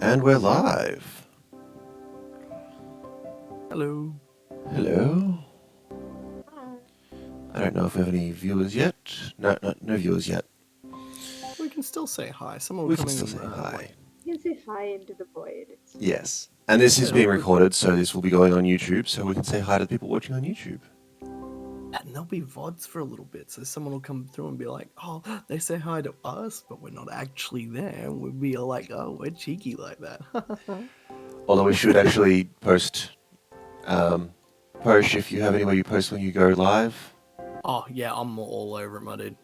And we're live. Hello. Hello. Hi. I don't know if we have any viewers yet. No viewers yet. We can still say hi. Someone We will can come still in. say hi. You can say hi into the void. It's fine. Yes. And this is Yeah, being we- recorded, so this will be going on YouTube, so we can say hi to the people watching on YouTube. And there'll be VODs for a little bit, so someone will come through and be like, "Oh, they say hi to us, but we're not actually there." And we'll be like, "Oh, we're cheeky like that." Although we should actually post if you have anywhere you post when you go live. Oh yeah, I'm all over it, my dude.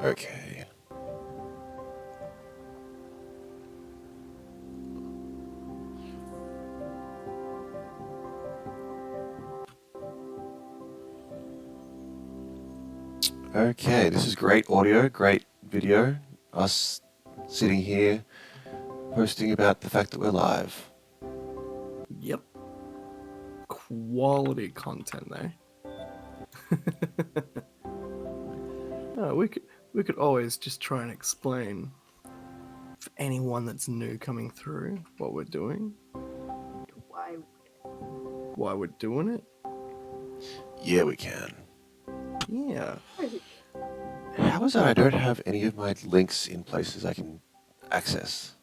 Okay. Okay, this is great audio, great video. Us sitting here posting about the fact that we're live. Yep. Quality content there. Oh, we could always just try and explain for anyone that's new coming through what we're doing, why we're doing it. Yeah, we can. Yeah. How is that I don't have any of my links in places I can access?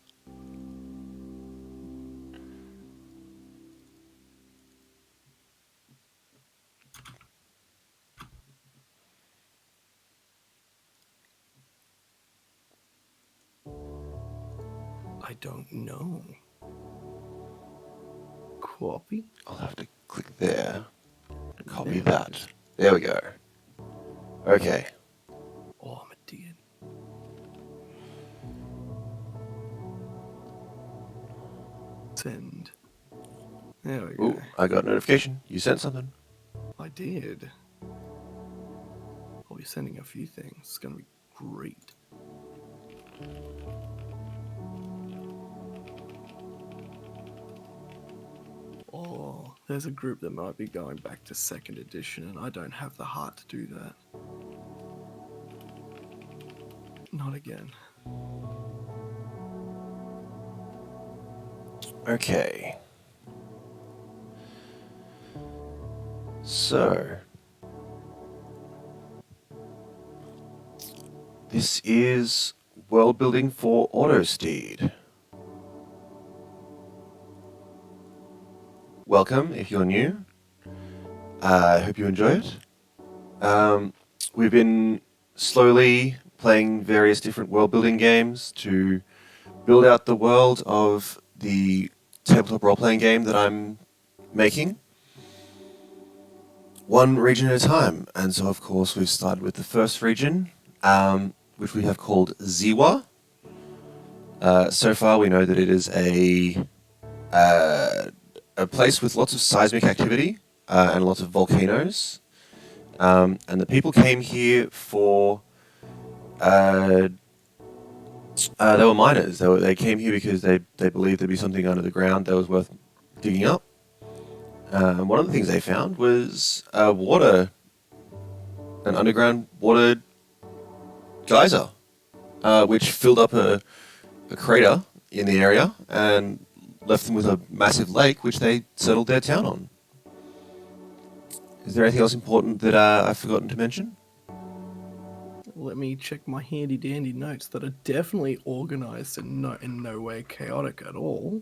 I don't know. Copy? I'll have to click there. Copy There we that. There we go. Okay. Oh, I'm a idiot. Send. There we go. Ooh, I got a notification. You sent something. I did. I'll be sending a few things. It's going to be great. Oh, there's a group that might be going back to 2nd edition, and I don't have the heart to do that. Not again. Okay. So, this is Worldbuilding for Autostede. Welcome if you're new. I hope you enjoy it. We've been slowly playing various different world-building games to build out the world of the tabletop role-playing game that I'm making. One region at a time. And so, of course, we've started with the first region, which we have called Ziwa. So far, we know that it is a place with lots of seismic activity and lots of volcanoes. And the people came here for... they were miners. They came here because they believed there'd be something under the ground that was worth digging up. One of the things they found was an underground water geyser, which filled up a crater in the area and left them with a massive lake, which they settled their town on. Is there anything else important that I've forgotten to mention? Let me check my handy dandy notes that are definitely organized and in no way chaotic at all.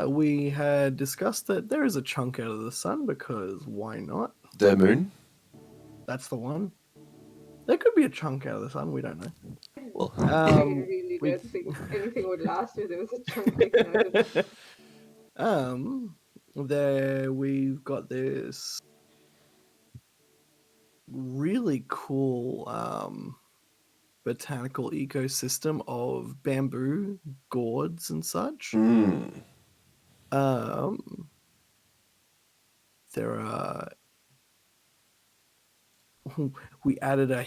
We had discussed that there is a chunk out of the sun because why not? The moon? That's the one. There could be a chunk out of the sun. We don't know. Well, I really don't think anything would last if there was a chunk taken out of it. There we've got this really cool botanical ecosystem of bamboo gourds and such. There are we added a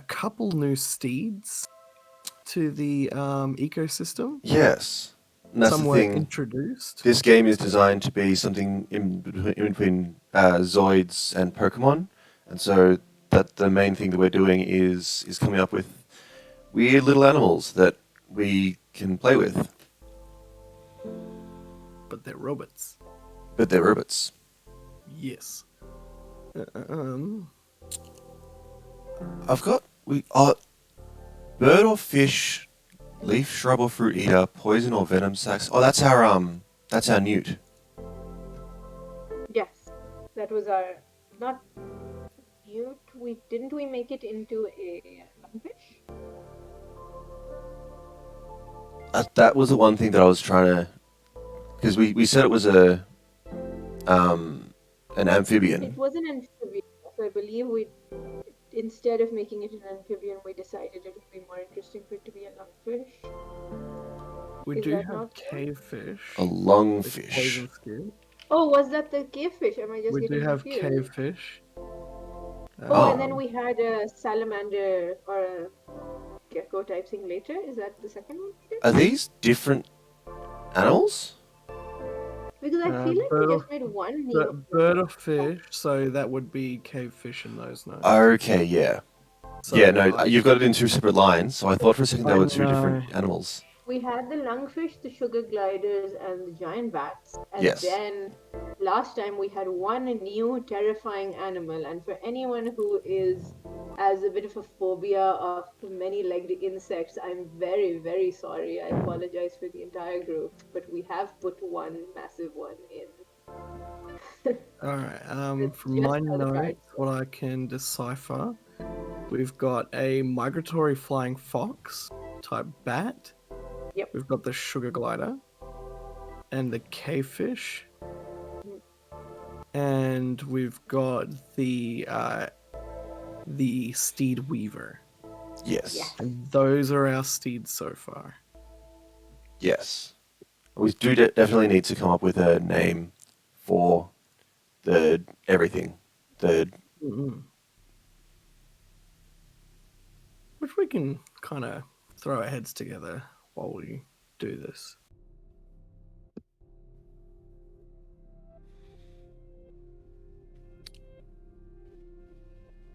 couple new steeds to the ecosystem. yes. And that's Some the were thing. introduced. This game is designed to be something in between Zoids and Pokemon, and so that the main thing that we're doing is coming up with weird little animals that we can play with, But they're robots. but they're robots. Yes. I've got bird or fish, leaf, shrub or fruit eater, poison or venom sacs. Oh, that's our newt. Yes, that was our not mute. Didn't we make it into a lungfish? That was the one thing that I was trying to, because we said it was an amphibian. It was an amphibian, so I believe instead of making it an amphibian, we decided it would be more interesting for it to be a lungfish. We Is do that have not so? cavefish. A with lungfish. poison skin. Oh, was that the cavefish? Am I just We do getting have confused? cavefish. Oh, and then we had a salamander or a gecko type thing later. Is that the second one? Are these different animals? Because I feel like we just made one new. Bird or fish, so that would be cavefish in those notes. Okay, yeah. So Yeah, no, you've got it in two separate lines, so I thought for a second they I were two know. different animals. We had the lungfish, the sugar gliders, and the giant bats. And Yes. then last time we had one new terrifying animal. And for anyone who has a bit of a phobia of many-legged insects, I'm very, very sorry. I apologize for the entire group. But we have put one massive one in. Alright, from just my how the cards notes, what I can decipher, we've got a migratory flying fox type bat. Yep. We've got the sugar glider and the cavefish. And we've got the steed weaver. Yes. Yeah. And those are our steeds so far. Yes. We do definitely need to come up with a name for the everything. Which we can kind of throw our heads together while we do this.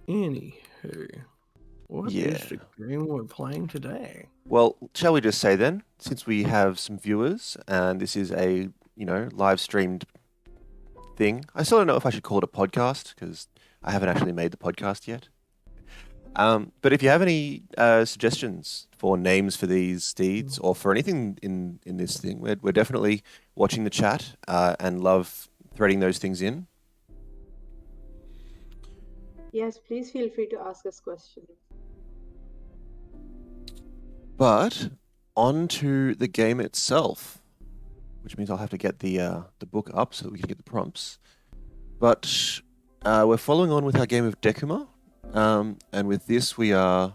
Anywho, what is the game we're playing today? Well, shall we just say then, since we have some viewers and this is a, live streamed thing, I still don't know if I should call it a podcast because I haven't actually made the podcast yet. But if you have any suggestions for names for these steeds or for anything in this thing, we're definitely watching the chat and love threading those things in. Yes, please feel free to ask us questions. But on to the game itself, which means I'll have to get the book up so that we can get the prompts. But we're following on with our game of Decuma, and with this we are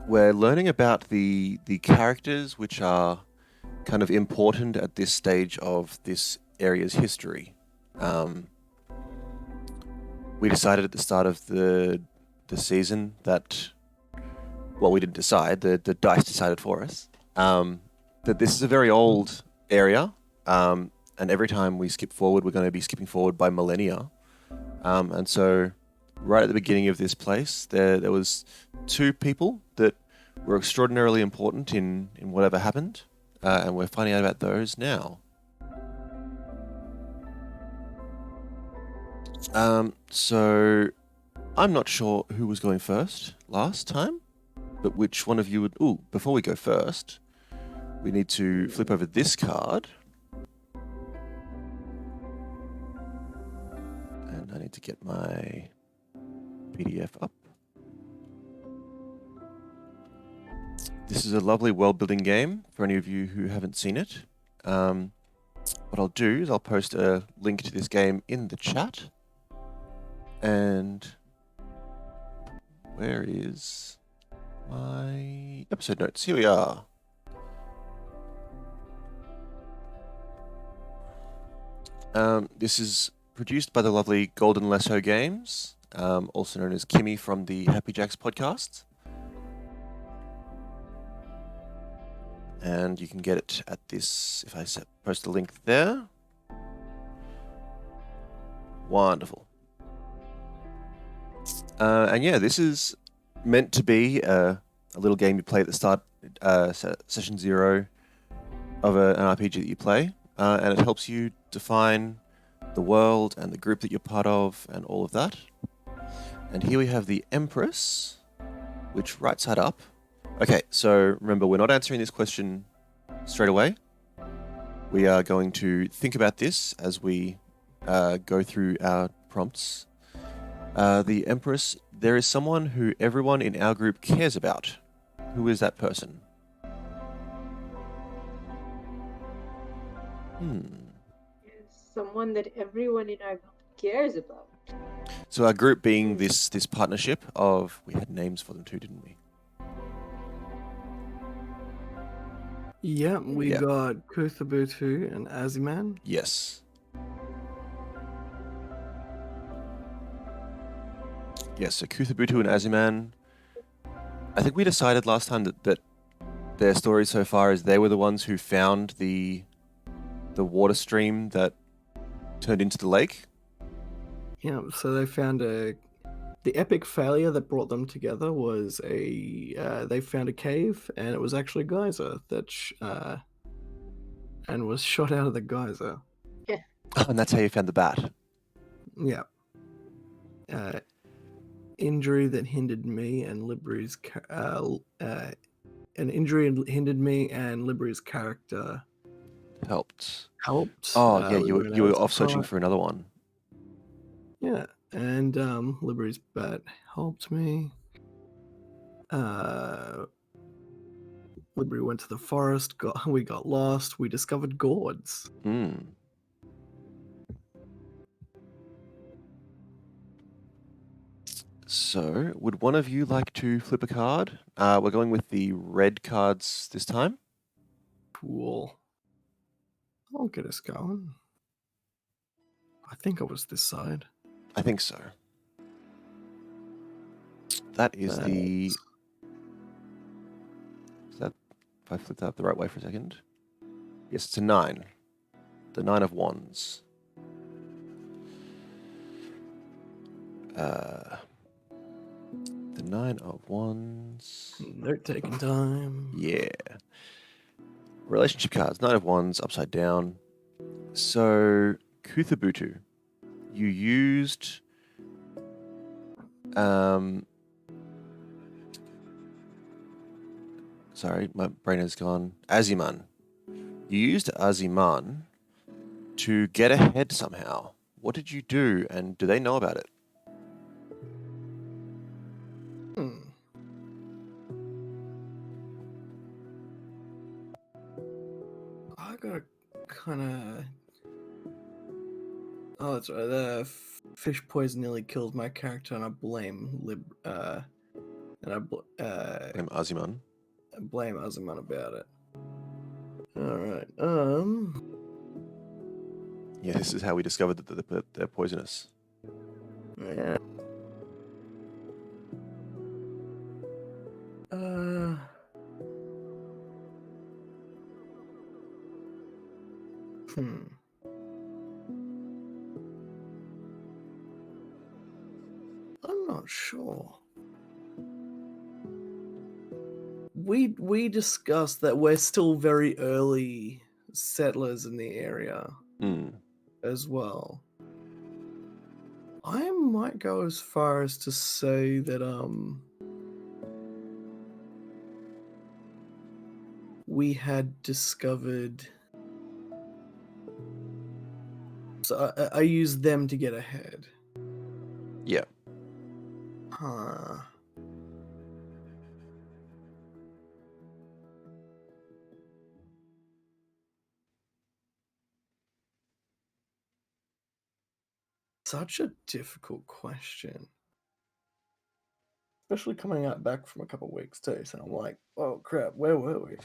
we're learning about the characters which are kind of important at this stage of this area's history. We decided at the start of the season that, well, we didn't decide, the dice decided for us, that this is a very old area, and every time we skip forward, we're going to be skipping forward by millennia. And so right at the beginning of this place, there was two people that were extraordinarily important in whatever happened, and we're finding out about those now. So I'm not sure who was going first last time, but which one of you would... Ooh, before we go first, we need to flip over this card. And I need to get my PDF up. This is a lovely world-building game for any of you who haven't seen it. What I'll do is I'll post a link to this game in the chat. And where is my episode notes? Here we are. This is produced by the lovely Golden Lesso Games, also known as Kimmy from the Happy Jacks podcast. and you can get it at this, if I post a link there. Wonderful. And yeah, this is meant to be a little game you play at the start, session 0 of an RPG that you play, and it helps you define the world and the group that you're part of and all of that. And here we have the Empress, which right side up. Okay, so remember, we're not answering this question straight away. We are going to think about this as we go through our prompts. The Empress, there is someone who everyone in our group cares about. Who is that person? Someone that everyone in our group cares about. So our group being this partnership of, we had names for them too, didn't we? Yeah, we Yeah. got Kuthubutu and Aziman. Yes. Yes, so Kuthubutu and Aziman. I think we decided last time that their story so far is they were the ones who found the water stream that turned into the lake. Yeah, so they found the epic failure that brought them together was they found a cave, and it was actually a geyser that and was shot out of the geyser. Yeah. Oh, and that's how you found the bat. Yeah. Injury that hindered me and Library's an injury hindered me and Library's character Helped. helped. Oh, yeah, we you went were out off to searching fight. for another one. Yeah, and Library's bat helped me. Library went to the forest. We got lost. We discovered gourds. So, would one of you like to flip a card? We're going with the red cards this time. Cool. I'll get us going. I think it was this side. I think so. That is the... Is that... If I flip that up the right way for a second? Yes, it's a 9. The 9 of Wands. The 9 of Wands. They're taking time. Yeah. Relationship cards. 9 of Wands, upside down. So, Kuthubutu, you used... Sorry, my brain has gone. Aziman. You used Aziman to get ahead somehow. What did you do, and do they know about it? I got kind of. Oh, that's right. The fish poison nearly killed my character, and I blame Blame Aziman. blame Aziman about it. All right. Yeah, this is how we discovered that they're poisonous. Yeah. I'm not sure. We discussed that we're still very early settlers in the area as well. I might go as far as to say that we had discovered. So I used them to get ahead. Yeah. Huh. Such a difficult question. Especially coming out back from a couple of weeks too. So I'm like, oh crap, where were we?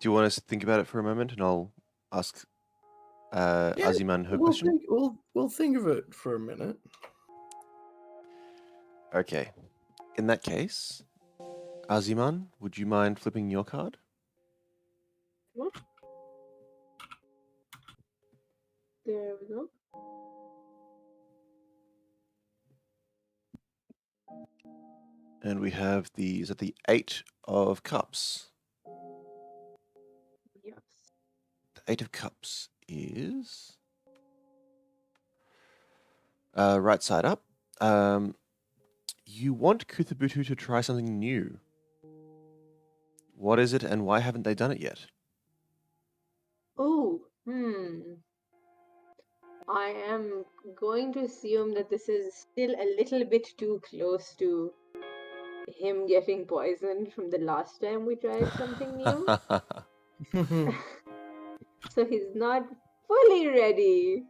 Do you want us to think about it for a moment, and I'll ask Aziman her question? We'll think of it for a minute. Okay. In that case, Aziman, would you mind flipping your card? What? There we go. And we have the 8 of Cups. Yes. The 8 of Cups is right side up. You want Kuthubutu to try something new. What is it, and why haven't they done it yet? Oh, I am going to assume that this is still a little bit too close to him getting poisoned from the last time we tried something new. So he's not fully ready.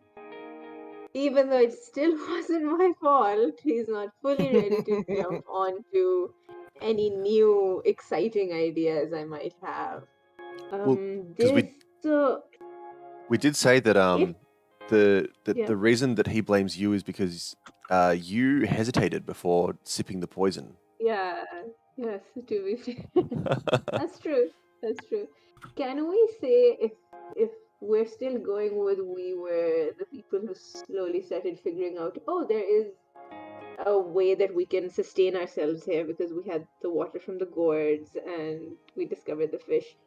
Even though it still wasn't my fault, he's not fully ready to jump onto any new exciting ideas I might have. Well, 'cause we did say that If- yeah. the reason that he blames you is because you hesitated before sipping the poison. Yeah, yes, to be fair. That's true. That's true. Can we say if we're still going with we were the people who slowly started figuring out, oh, there is a way that we can sustain ourselves here because we had the water from the gourds and we discovered the fish.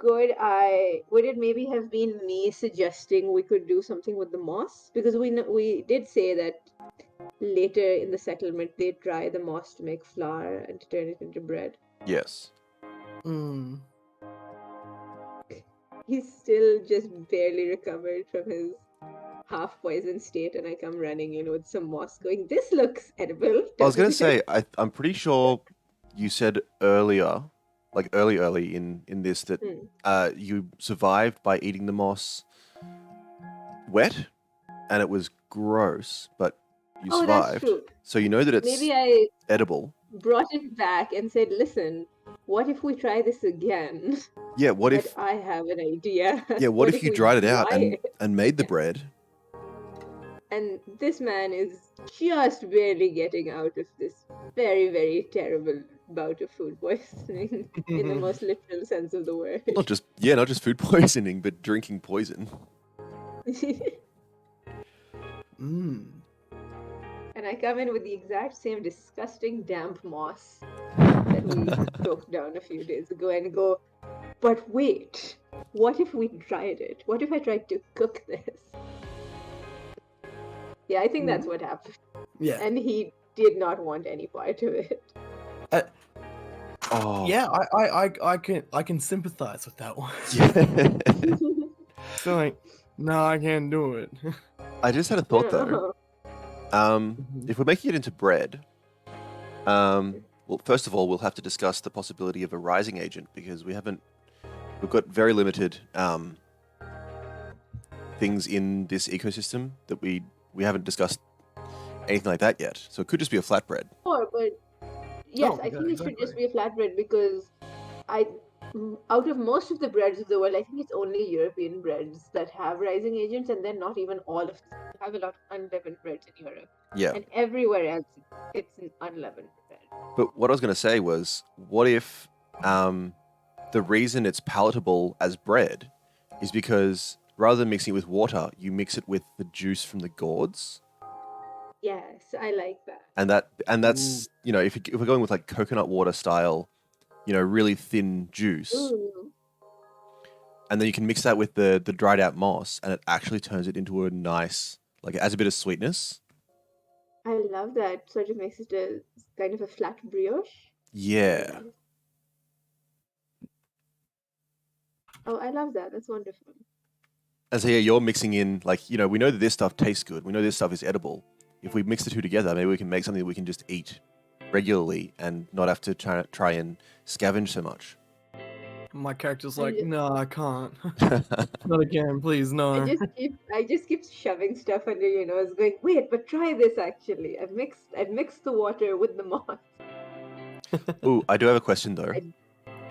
Would it maybe have been me suggesting we could do something with the moss? Because we did say that later in the settlement they dry the moss to make flour and to turn it into bread. Yes. He's still just barely recovered from his half poisoned state, and I come running in with some moss going, this looks edible. I was going to doesn't it?" say, I'm pretty sure you said earlier, like early in this, that you survived by eating the moss wet, and it was gross, but you Oh, that's survived. true. So you know that it's Maybe I edible. brought it back and said, listen, what if we try this again? Yeah, what But if I have an idea. yeah, what if you we dried it out dry and made the again? bread? And this man is just barely getting out of this very, very terrible bout of food poisoning in the most literal sense of the word. Not just food poisoning, but drinking poison. And I come in with the exact same disgusting damp moss that we choked down a few days ago and go, but wait, what if we tried it? What if I tried to cook this? Yeah, I think that's what happened. Yeah. And he did not want any part of it. Yeah, I can sympathize with that one. Yeah. So like, no, I can't do it. I just had a thought though. If we're making it into bread, well, first of all, we'll have to discuss the possibility of a rising agent because we've got very limited things in this ecosystem that we haven't discussed anything like that yet. So it could just be a flatbread. Sure, but yes, I think it should just be a flatbread because out of most of the breads of the world, I think it's only European breads that have rising agents, and then not even all of them. You have a lot of unleavened breads in Europe. Yeah. And everywhere else, it's an unleavened bread. But what I was going to say was, what if the reason it's palatable as bread is because rather than mixing it with water, you mix it with the juice from the gourds? Yes, I like that. And that's if we're going with like coconut water style, really thin juice, and then you can mix that with the dried out moss, and it actually turns it into a nice, like, it adds a bit of sweetness. I love that. Sort of makes it a kind of a flat brioche. Yeah. Oh, I love that. That's wonderful. And so yeah, you're mixing in, like, we know that this stuff tastes good. We know this stuff is edible. If we mix the two together, maybe we can make something that we can just eat regularly and not have to try and scavenge so much. My character's like, no, I can't. Not again, please, no. I just keep shoving stuff under your nose, going, wait, but try this actually. I've mixed the water with the moss. Ooh, I do have a question though.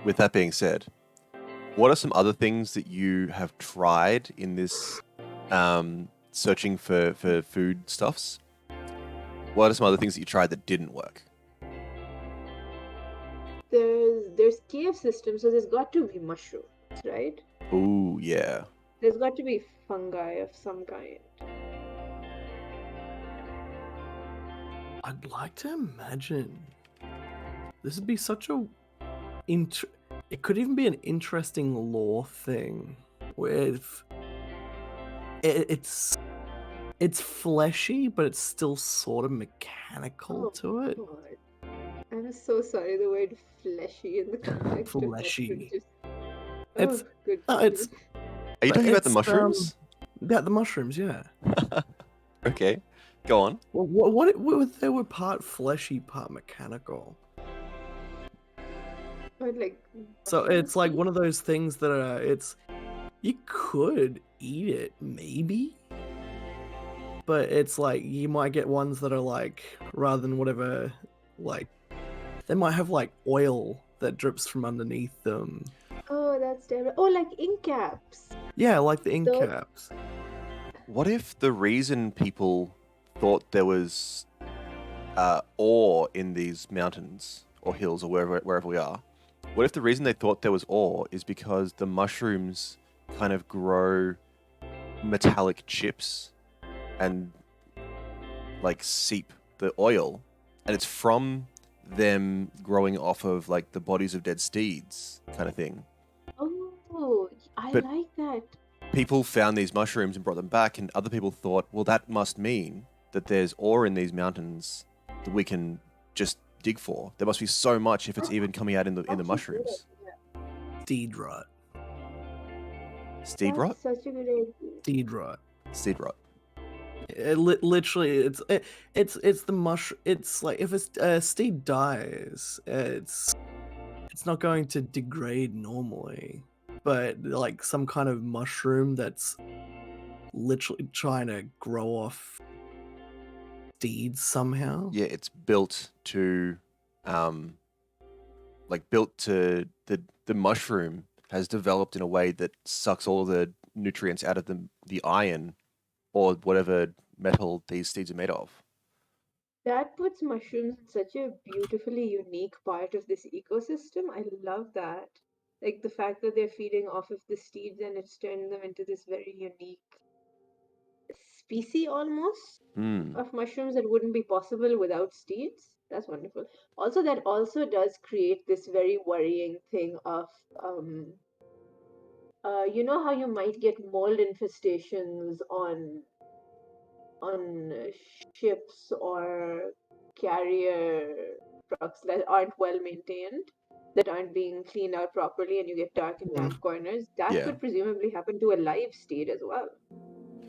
With that being said, What are some other things that you have tried in this searching for food stuffs? What are some other things that you tried that didn't work? There's cave systems, so there's got to be mushrooms, right? Ooh, yeah. There's got to be fungi of some kind. I'd like to imagine this would be such a it could even be an interesting lore thing where it's fleshy, but it's still sort of mechanical to it. God. I'm so sorry, the word fleshy in the context of Fleshy. mushrooms just... It's good. it's Are you talking about the it's, mushrooms? Yeah, the mushrooms. Yeah. Okay, go on. Well, what they were part fleshy, part mechanical. Or like So mushroom it's like seeds? one of those things that you could eat it maybe, but it's like you might get ones that are like rather than whatever, like they might have like oil that drips from underneath them. Oh, that's terrible. Oh, like ink caps. Yeah, like the ink Those- caps. What if the reason people thought there was ore in these mountains or hills or wherever we are? What if the reason they thought there was ore is because the mushrooms kind of grow metallic chips and like seep the oil, and it's from them growing off of like the bodies of dead steeds kind of thing. Oh, I But- like that. People found these mushrooms and brought them back, and other people thought, well, that must mean that there's ore in these mountains that we can just dig for. There must be so much if it's even coming out in the That's a good mushrooms. idea. Steed rot. Steed rot? That's such a good idea. Steed rot. Steed rot. Literally, it's the mush. It's like if a steed dies, it's not going to degrade normally, but like some kind of mushroom that's literally trying to grow off steeds somehow. Yeah, it's built to, built to the mushroom has developed in a way that sucks all the nutrients out of the iron or whatever metal these steeds are made of. That puts mushrooms in such a beautifully unique part of this ecosystem. I love that. Like the fact that they're feeding off of the steeds and it's turning them into this very unique species almost Hmm. of mushrooms that wouldn't be possible without steeds. That's wonderful. Also, that also does create this very worrying thing of, you know how you might get mold infestations on ships or carrier trucks that aren't well maintained, that aren't being cleaned out properly, and you get dark and damp corners. That Yeah. could presumably happen to a live steed as well.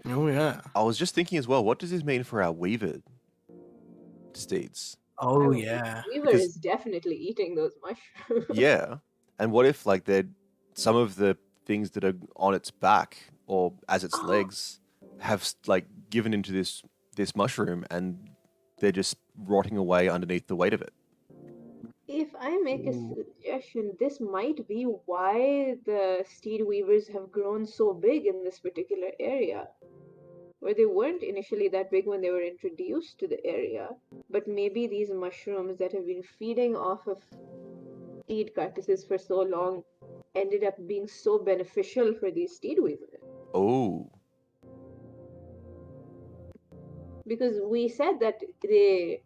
Oh yeah. I was just thinking as well, what does this mean for our weaver steeds? Oh Our yeah. Weaver Because- is definitely eating those mushrooms. Yeah. And what if like they're some of the things that are on its back or as its legs have like given into this mushroom and they're just rotting away underneath the weight of it. If I make a Ooh. suggestion, this might be why the steed weavers have grown so big in this particular area, where they weren't initially that big when they were introduced to the area, but maybe these mushrooms that have been feeding off of steed carcasses for so long ended up being so beneficial for these steed weavers. Oh. Because we said that they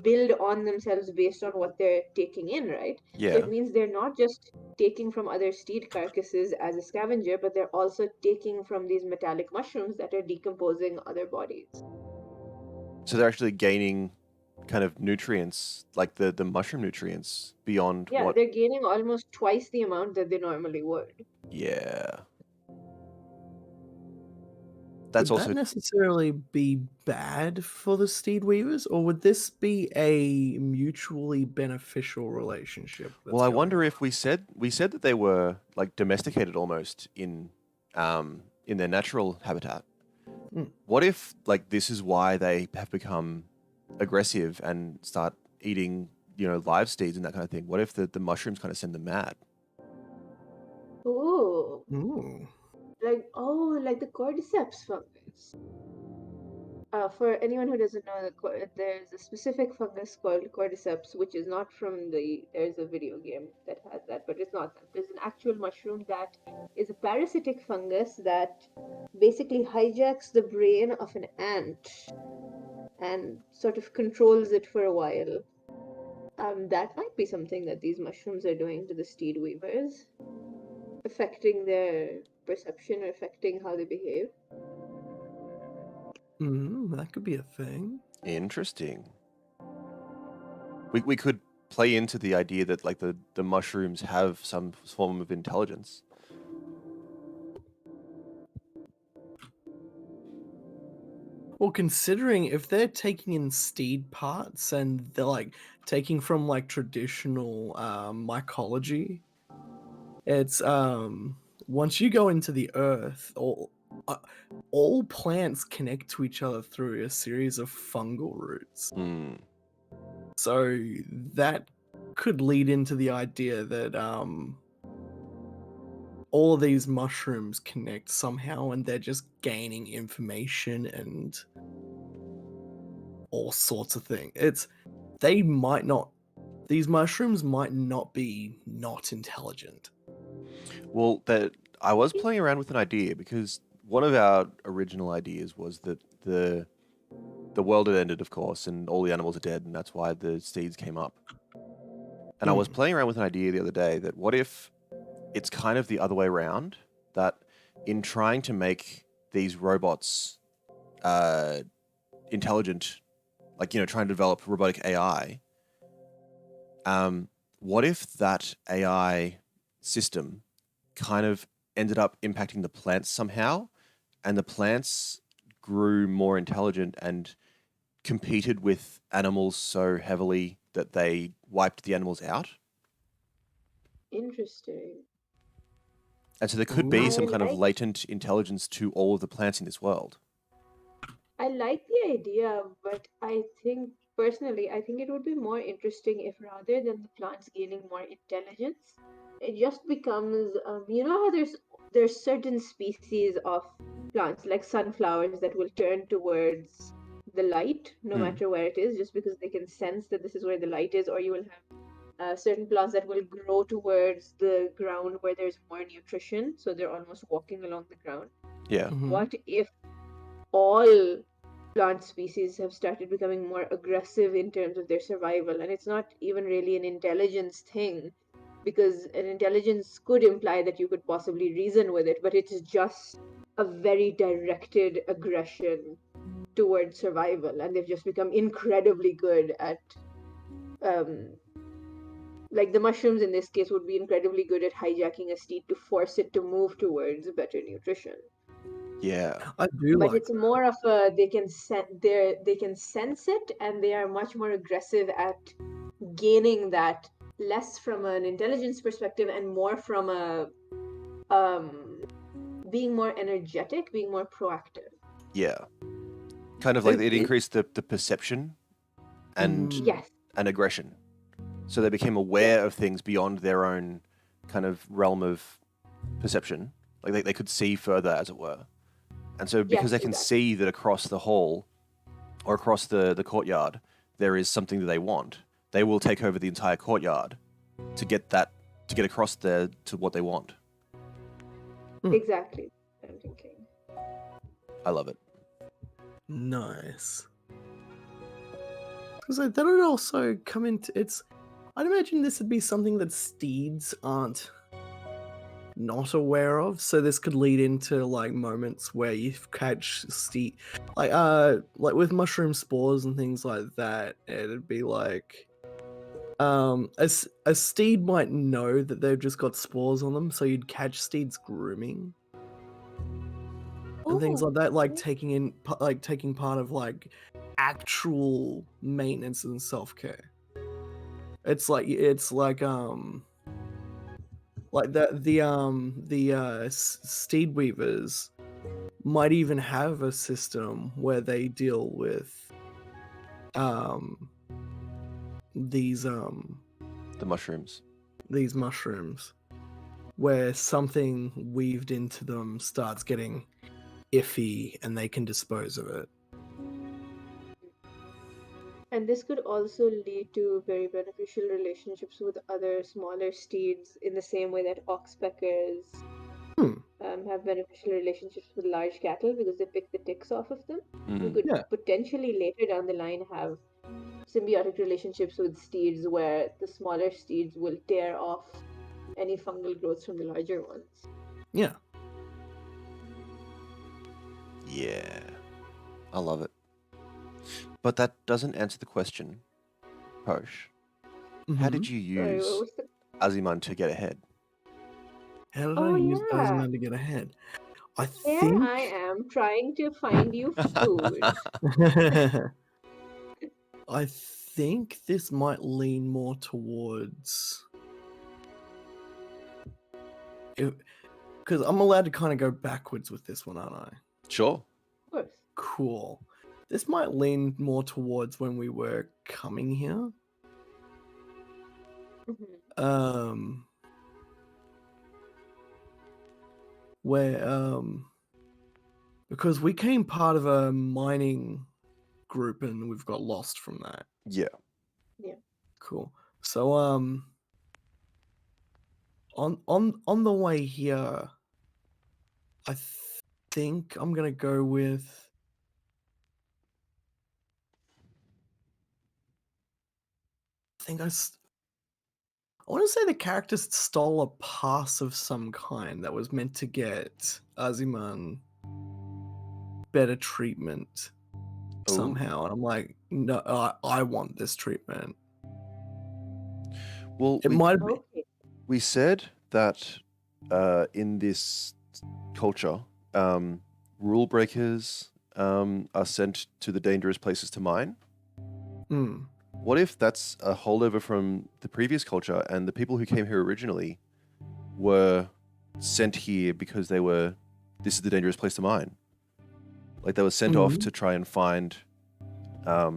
build on themselves based on what they're taking in, right? So Yeah. it means they're not just taking from other steed carcasses as a scavenger, but they're also taking from these metallic mushrooms that are decomposing other bodies. So they're actually gaining kind of nutrients, like the mushroom nutrients beyond Yeah, what they're gaining almost twice the amount that they normally would. Yeah. That's Would also that necessarily be bad for the steed weavers, or would this be a mutually beneficial relationship? Well, I wonder if we said that they were like domesticated almost in their natural habitat. Mm. What if like this is why they have become aggressive and start eating, live steeds and that kind of thing? What if the mushrooms kind of send them mad? Oh, Ooh. like the cordyceps fungus. For anyone who doesn't know, there's a specific fungus called cordyceps, which is not from the. There's a video game that has that, but it's not that. There's an actual mushroom that is a parasitic fungus that basically hijacks the brain of an ant and sort of controls it for a while. That might be something that these mushrooms are doing to the steed weavers, affecting their perception or affecting how they behave. That could be a thing. Interesting. We could play into the idea that like the mushrooms have some form of intelligence. Well, considering if they're taking in steed parts and they're like taking from like traditional mycology, it's once you go into the earth, all plants connect to each other through a series of fungal roots. Hmm. So that could lead into the idea that all of these mushrooms connect somehow and they're just gaining information and all sorts of things. These mushrooms might not be not intelligent. Well, that I was playing around with an idea because one of our original ideas was that the world had ended, of course, and all the animals are dead, and that's why the steeds came up. And I was playing around with an idea the other day that what if it's kind of the other way around, that in trying to make these robots intelligent, like, trying to develop robotic AI, what if that AI system kind of ended up impacting the plants somehow, and the plants grew more intelligent and competed with animals so heavily that they wiped the animals out? Interesting. And so there could be Ooh. some I kind of like latent intelligence to all of the plants in this world. I like the idea, but I think it would be more interesting if rather than the plants gaining more intelligence, it just becomes, you know how there's certain species of plants like sunflowers that will turn towards the light no Hmm. matter where it is, just because they can sense that this is where the light is, or you will have certain plants that will grow towards the ground where there's more nutrition, so they're almost walking along the ground. Yeah. What if all plant species have started becoming more aggressive in terms of their survival? And it's not even really an intelligence thing, because an intelligence could imply that you could possibly reason with it, but it's just a very directed aggression towards survival, and they've just become incredibly good at um like the mushrooms in this case would be incredibly good at hijacking a steed to force it to move towards better nutrition. Yeah. I do But like it's more of a they can sense it, and they are much more aggressive at gaining that, less from an intelligence perspective and more from a um being more energetic, being more proactive. Yeah. Kind of like it it. increased the perception and Mm, Yes, and aggression. So they became yes, aware of things beyond their own kind of realm of perception. Like they could see further, as it were. And so because yes, they can exactly. see that across the hall or across the courtyard there is something that they want, they will take over the entire courtyard to get across there to what they want. Exactly. I'm thinking. I love it. nice. Because that would also come into it's. I'd imagine this would be something that steeds aren't not aware of, so this could lead into like moments where you catch steed, like with mushroom spores and things like that. It'd be like, a steed might know that they've just got spores on them, so you'd catch steeds grooming and things Oh, like that, like taking part of like actual maintenance and self care. Like the steed weavers might even have a system where they deal with um these The mushrooms. these mushrooms where something weaved into them starts getting iffy and they can dispose of it. And this could also lead to very beneficial relationships with other smaller steeds in the same way that oxpeckers Hmm. have beneficial relationships with large cattle because they pick the ticks off of them. You could Yeah. potentially later down the line have symbiotic relationships with steeds where the smaller steeds will tear off any fungal growths from the larger ones. Yeah. Yeah. I love it. But that doesn't answer the question, Posh. How did you Sorry, what use was the... Aziman to get ahead? How did Oh I use yeah, Aziman to get ahead? I here think. I am trying to find you food. I think this might lean more towards. Because I'm allowed to kind of go backwards with this one, aren't I? Sure. Of course. Cool. This might lean more towards when we were coming here. Mhm. Where because we came part of a mining group and we've got lost from that. Yeah. Yeah. Cool. So on the way here, I think I'm gonna go with. I think I want to say the character stole a pass of some kind that was meant to get Aziman better treatment somehow, and I'm like, no, I want this treatment. Well, It might have been. Okay. we said that in this culture, rule breakers are sent to the dangerous places to mine. What if that's a holdover from the previous culture and the people who came here originally were sent here because this is the dangerous place to mine? Like they were sent off to try and find, try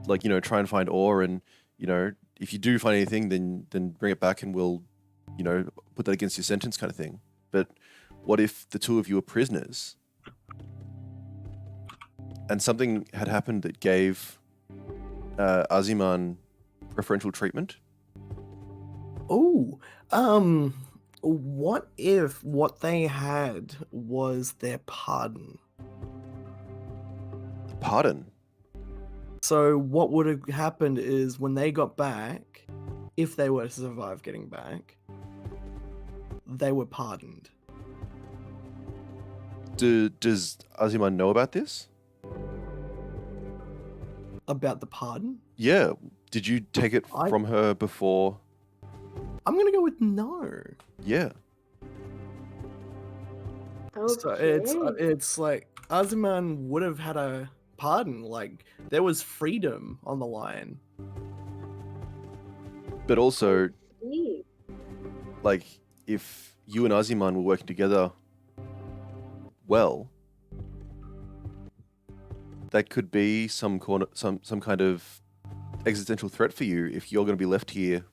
and find ore, and if you do find anything, then bring it back and we'll, put that against your sentence, kind of thing. But what if the two of you were prisoners, and something had happened that gave Aziman preferential treatment? Oh, what if what they had was their pardon? Pardon? So what would have happened is when they got back, if they were to survive getting back, they were pardoned. Does Aziman know about this? About the pardon? Yeah. Did you take it from her before? I'm gonna go with no. Yeah. Okay. So it's like Aziman would have had a pardon, like there was freedom on the line. But also, Sweet. like, if you and Aziman were working together well, that could be some kind of existential threat for you if you're going to be left here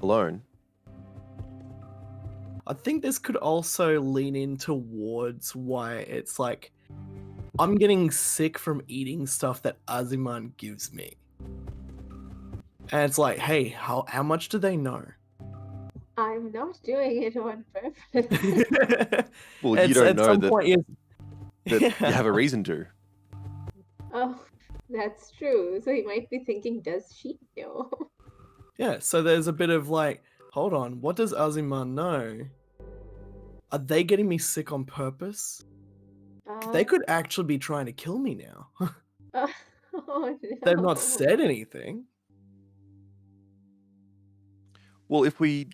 alone. I think this could also lean in towards why it's like I'm getting sick from eating stuff that Aziman gives me. And it's like, hey, how much do they know? I'm not doing it on purpose. Well, you don't know that point, you have a reason to. Oh, that's true. So he might be thinking, does she know? Yeah, so there's a bit of like, hold on, what does Aziman know? Are they getting me sick on purpose? They could actually be trying to kill me now. Oh, no. They've not said anything. Well, if we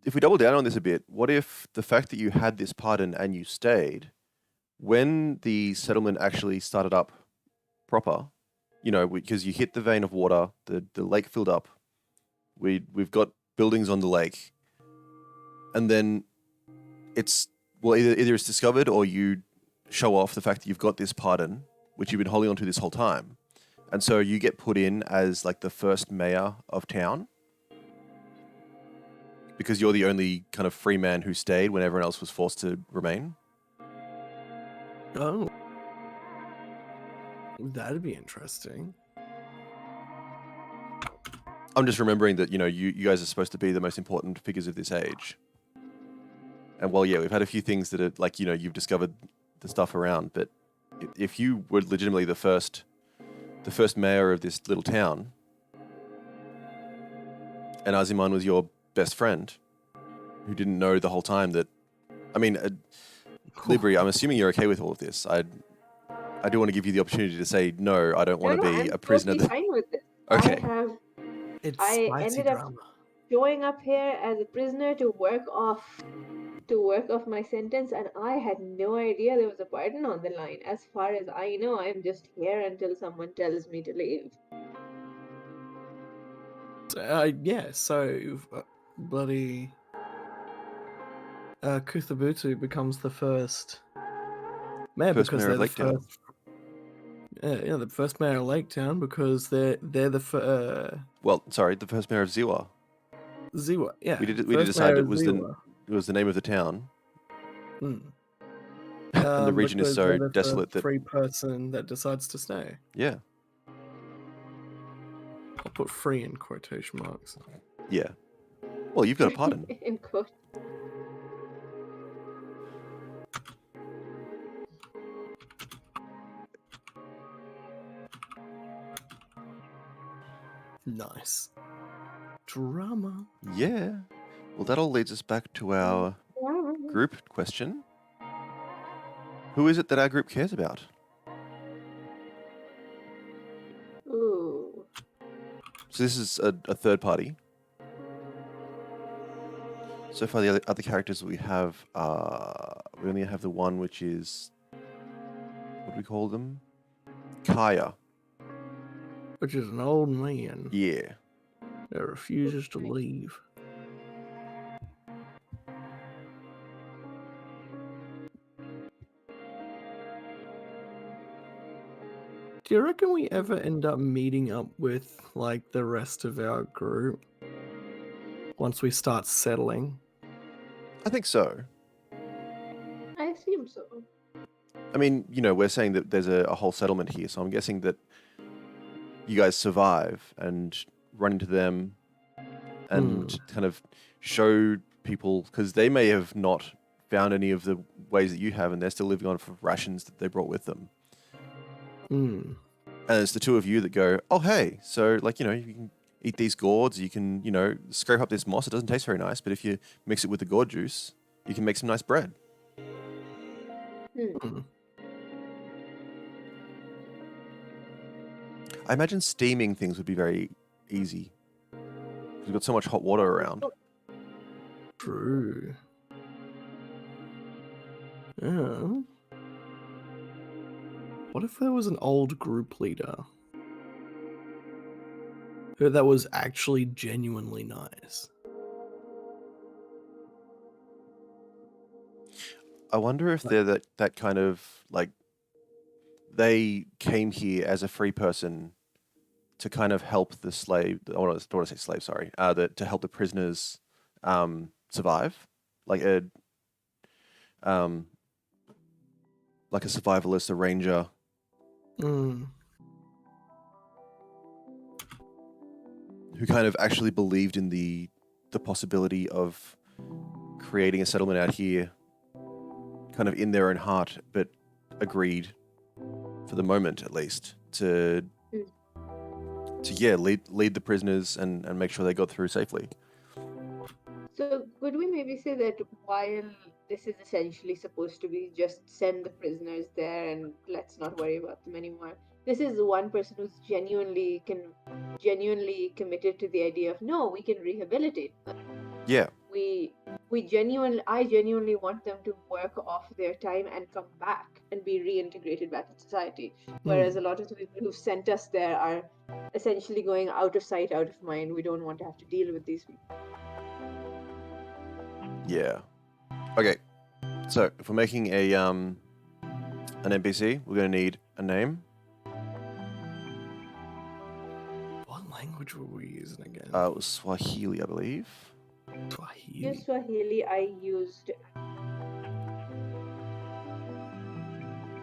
double down on this a bit, what if the fact that you had this pardon and you stayed, when the settlement actually started up proper, because you hit the vein of water, the lake filled up, we've got buildings on the lake, and then it's, well, either it's discovered or you show off the fact that you've got this pardon, which you've been holding on to this whole time. And so you get put in as like the first mayor of town. because you're the only kind of free man who stayed when everyone else was forced to remain. Oh. That'd be interesting. I'm just remembering that, you guys are supposed to be the most important figures of this age. And well, yeah, we've had a few things that are like, you've discovered the stuff around, but if you were legitimately the first mayor of this little town, and Aziman was your best friend, who didn't know the whole time that, I mean, Libri, I'm assuming you're okay with all of this. I do want to give you the opportunity to say, no, I don't want to be I'm a prisoner. totally fine with this. Okay. It's I spicy ended up drama. showing up here as a prisoner to work off my sentence, and I had no idea there was a pardon on the line. As far as I know, I'm just here until someone tells me to leave. So bloody Kuthubutu becomes the first mayor First because mayor of they're the Lake Town. first. The first mayor of Lake Town because they're the Well, sorry, the first mayor of Ziwa. Ziwa. Yeah, We did first decide mayor it of was Ziwa. the name of the town, Hmm. and the region is Because so they're the desolate first that free person that decides to stay. yeah. I'll put free in quotation marks. Yeah. Well, you've got a pardon. In quote. Nice. Drama. Yeah. Well, that all leads us back to our group question. Who is it that our group cares about? Ooh. So this is a third party. So far, the other characters we have, we only have the one which is, what do we call them? Kaya. Which is an old man Yeah. that refuses to leave. Do you reckon we ever end up meeting up with like the rest of our group once we start settling? I think so. I assume so. I mean, we're saying that there's a whole settlement here, so I'm guessing that you guys survive and run into them and kind of show people, because they may have not found any of the ways that you have, and they're still living on rations that they brought with them. Hmm. And it's the two of you that go, oh, hey, so, like, you can eat these gourds, you can, scrape up this moss. It doesn't taste very nice, but if you mix it with the gourd juice, you can make some nice bread. Hmm. I imagine steaming things would be very easy. We've got so much hot water around. True. Yeah. What if there was an old group leader that was actually genuinely nice? I wonder if they're that kind of, like, they came here as a free person to kind of help the slave. I don't want to say slave, sorry. To help the prisoners survive, like a survivalist, a ranger. Hmm. Who kind of actually believed in the possibility of creating a settlement out here, kind of in their own heart, but agreed, for the moment at least, to lead the prisoners and make sure they got through safely. So could we maybe say that while this is essentially supposed to be just send the prisoners there and let's not worry about them anymore, this is the one person who's genuinely committed to the idea of, no, we can rehabilitate them. Yeah. I genuinely want them to work off their time and come back and be reintegrated back in society. Whereas a lot of the people who've sent us there are essentially going out of sight, out of mind. We don't want to have to deal with these people. Yeah. Okay. So if we're making an NPC, we're going to need a name. What language were we using again? It was Swahili, I believe. Swahili. Swahili, I used.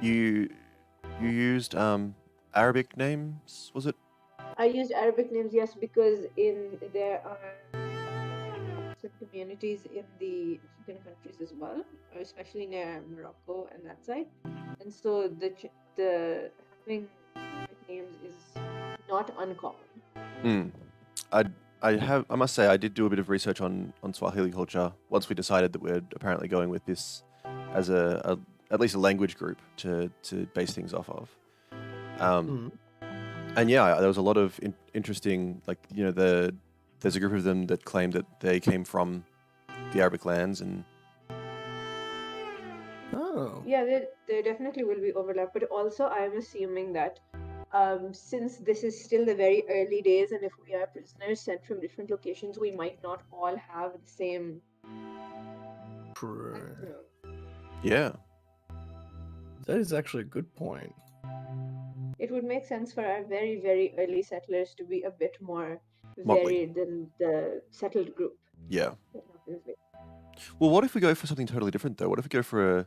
You used Arabic names, was it? I used Arabic names, yes, because there are some communities in the African countries as well, especially near Morocco and that side, and so the having Arabic names is not uncommon. Hmm. I must say I did do a bit of research on Swahili culture once we decided that we're apparently going with this as a at least a language group to base things off of. Mm. And yeah, there was a lot of interesting, like, you know, there's a group of them that claim that they came from the Arabic lands, and Oh. Yeah, there definitely will be overlap, but also I'm assuming that since this is still the very early days, and if we are prisoners sent from different locations, we might not all have the same. True. yeah, That is actually a good point. It would make sense for our very, very early settlers to be a bit more Motley. varied than the settled group. Yeah. Obviously. Well, what if we go for something totally different though? What if we go for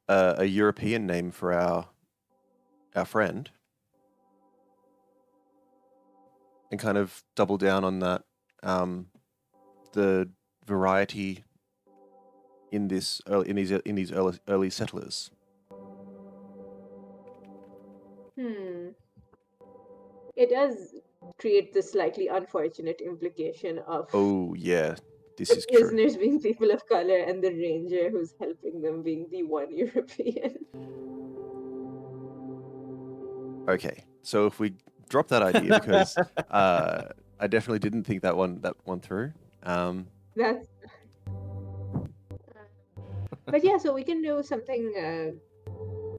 a European name for our friend, and kind of double down on that, the variety in these early settlers. It does create this slightly unfortunate implication of Oh yeah, this the is true. prisoners being people of color and the ranger who's helping them being the one European. Okay, so if we drop that idea, because I definitely didn't think that one through. That's. But yeah, so we can do something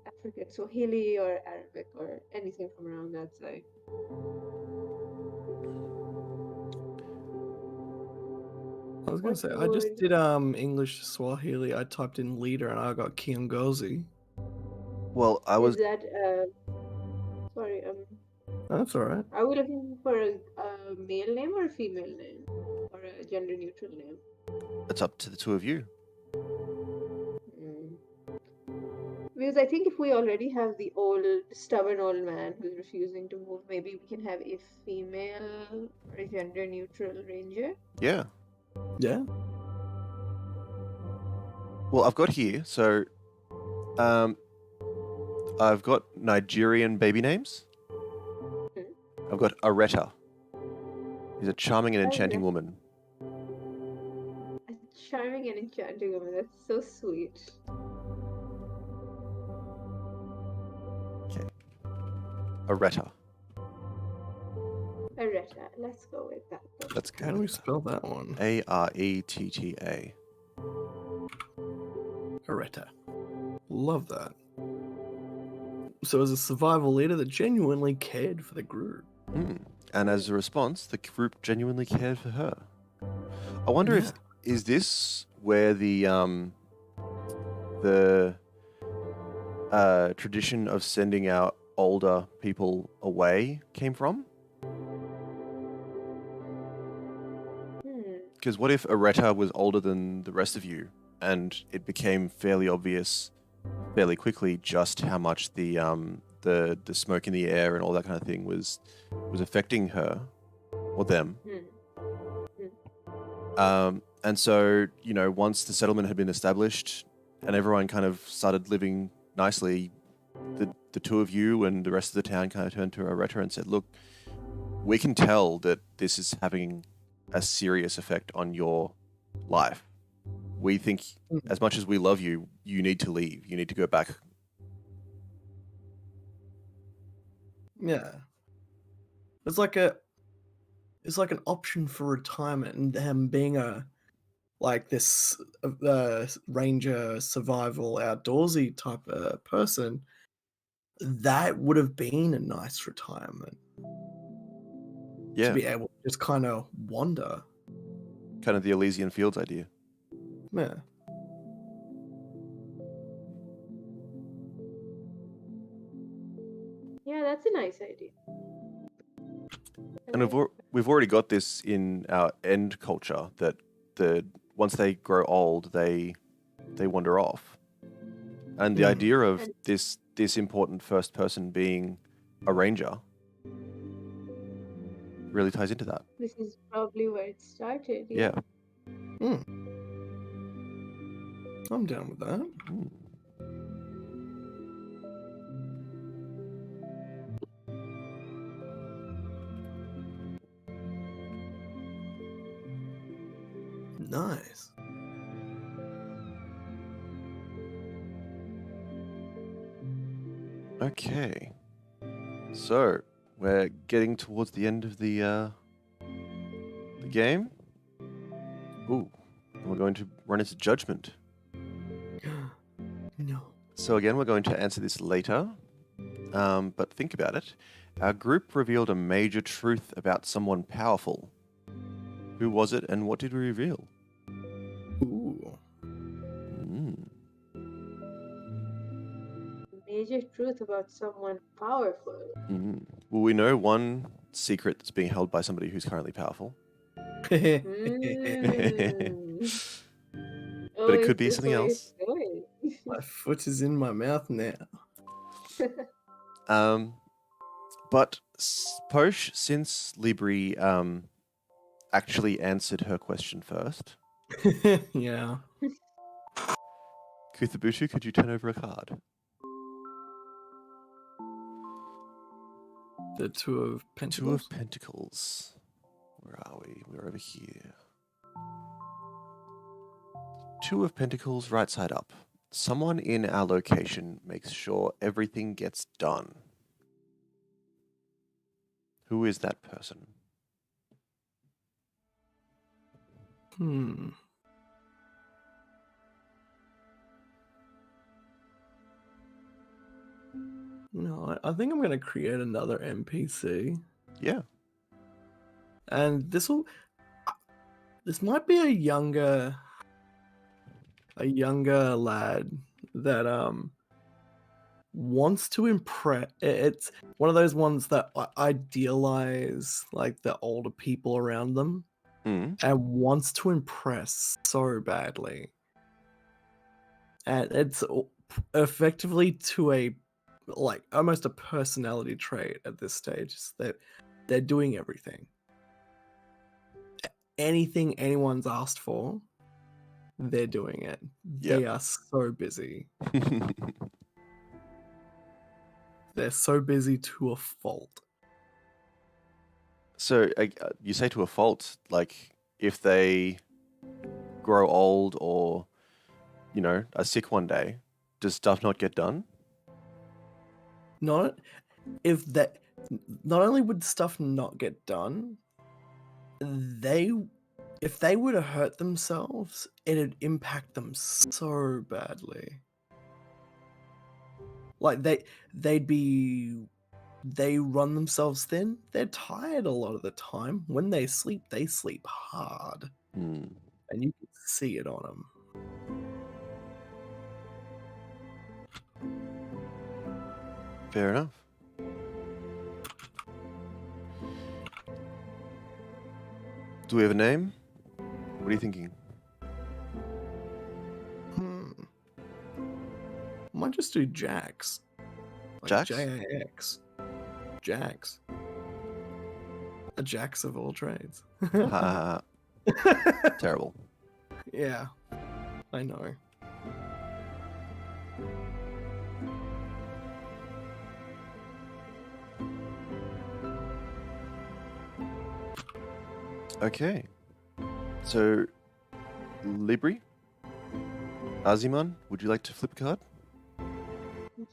African, Swahili or Arabic or anything from around that side. I was gonna say I just did English to Swahili. I typed in leader and I got Kiongozi. Well, I was Is that sorry, That's all right. are we looking for a male name or a female name? Or a gender neutral name? It's up to the two of you. Because I think if we already have the old, stubborn old man who's refusing to move, maybe we can have a female or a gender neutral ranger. Yeah. Yeah. Well, I've got here, so I've got Nigerian baby names. I've got Areta. She's a charming and enchanting woman. A charming and enchanting woman. That's so sweet. Okay. Areta. Areta. Let's go with that. Let's go. How do we spell that one? Aretta. Areta. Love that. So as a survival leader that genuinely cared for the group. And as a response, the group genuinely cared for her. I wonder if is this where the tradition of sending out older people away came from? Because what if Areta was older than the rest of you, and it became fairly obvious fairly quickly just how much the smoke in the air and all that kind of thing was affecting her or them. And so, you know, once the settlement had been established and everyone kind of started living nicely, the two of you and the rest of the town kind of turned to Areta and said, look, we can tell that this is having a serious effect on your life. We think as much as we love you, you need to leave. You need to go back. Yeah. It's like an option for retirement, and them being this ranger survival outdoorsy type of person, that would have been a nice retirement. Yeah. To be able to just kind of wander. Kind of the Elysian Fields idea. Yeah. Yeah, that's a nice idea. And we've already got this in our end culture that once they grow old, they wander off. And the Mm. idea of And- this important first person being a ranger really ties into that. This is probably where it started. Yeah. I'm down with that. Mm. Nice. Okay. So we're getting towards the end of the game. Ooh, and we're going to run into judgment. No. So again, we're going to answer this later. But think about it. Our group revealed a major truth about someone powerful. Who was it, and what did we reveal? Ooh. Mm. Major truth about someone powerful. Mm. Well, we know one secret that's being held by somebody who's currently powerful. Mm. But it is pould be this something where else. it's going? My foot is in my mouth now. But Posh, since Libri actually answered her question first, Yeah. Kuthubutu, could you turn over a card? The Two of Two Pentacles. of Pentacles. Where are we? We're over here. Two of Pentacles, right side up. Someone in our location makes sure everything gets done. Who is that person? No, I think I'm going to create another NPC. Yeah. And this might be a younger lad that wants to impress. It's one of those ones that idealize like the older people around them Mm. and wants to impress so badly. And it's effectively to a like almost a personality trait at this stage is that they're doing everything. Anything anyone's asked for, they're doing it. They are so busy. They're so busy to a fault. So you say to a fault, like if they grow old or, are sick one day, does stuff not get done? Not only would stuff not get done, if they were to hurt themselves, it'd impact them so badly. Like they run themselves thin. They're tired a lot of the time. When they sleep hard, Mm. and you can see it on them. Fair enough. Do we have a name? What are you thinking? Might just do Jax. Like Jax? Jax. Jax. A Jax of all trades. Ha. Terrible. Yeah, I know. Okay. So, Libri? Aziman, would you like to flip a card?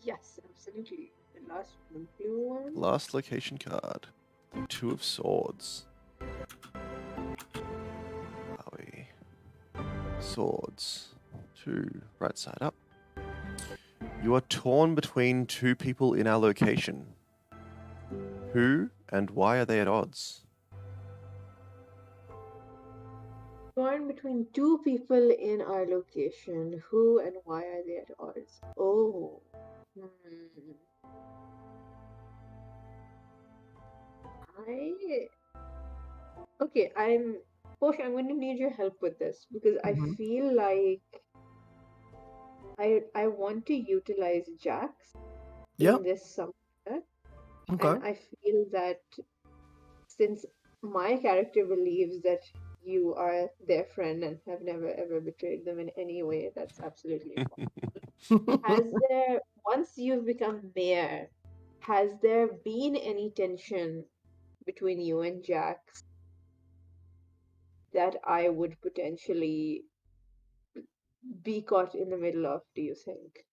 Yes, absolutely. The last blue one. Last location card. The Two of Swords. Where are we? Swords. Two. Right side up. You are torn between two people in our location. Who and why are they at odds? Torn between two people in our location. Who and why are they at odds? Oh. Okay, I'm Posh, I'm going to need your help with this because I Mhm. feel like I want to utilize Jax in Yep. this somewhere, and Okay. I feel that since my character believes that you are their friend and have never ever betrayed them in any way, that's absolutely fine. Has there, once you've become mayor, has there been any tension between you and Jax that I would potentially be caught in the middle of, do you think?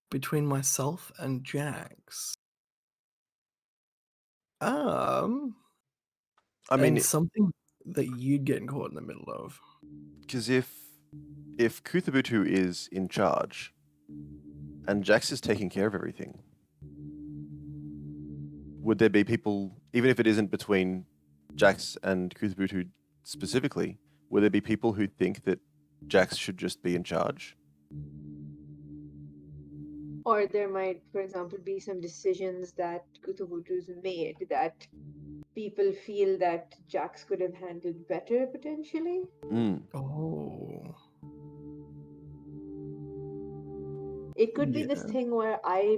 Between myself and Jax. Um, I and mean, something that you'd get caught in the middle of. because if Kuthubutu is in charge and Jax is taking care of everything, would there be people, even if it isn't between Jax and Kuthubutu specifically, would there be people who think that Jax should just be in charge? Or there might, for example, be some decisions that Kuthubutu's made that people feel that Jax could have handled better potentially. Mm. Oh, It could be this yeah. thing where I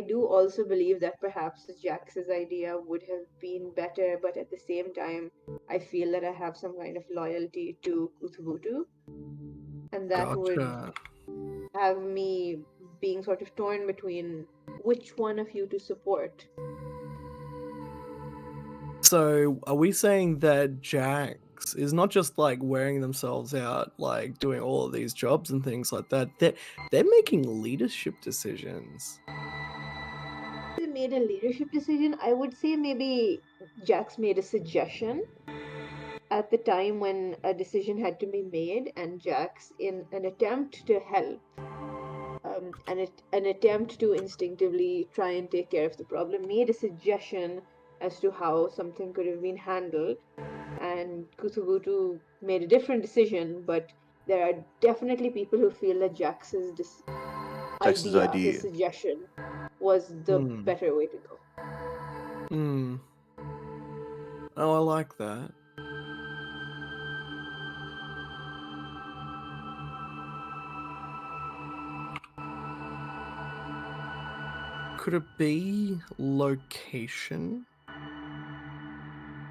do also believe that perhaps Jax's idea would have been better, but at the same time, I feel that I have some kind of loyalty to Kuthubutu, and that would Gotcha. have me being sort of torn between which one of you to support. So, are we saying that Jax is not just like wearing themselves out, like doing all of these jobs and things like that? They're making leadership decisions. They made a leadership decision. I would say maybe Jax made a suggestion at the time when a decision had to be made, and Jax, in an attempt to help, an attempt to instinctively try and take care of the problem, made a suggestion as to how something could have been handled. And Kuthubutu made a different decision, but there are definitely people who feel that Jax's Jax's idea, his idea. suggestion, was the Hmm. better way to go. Hmm. Oh, I like that. Could it be location?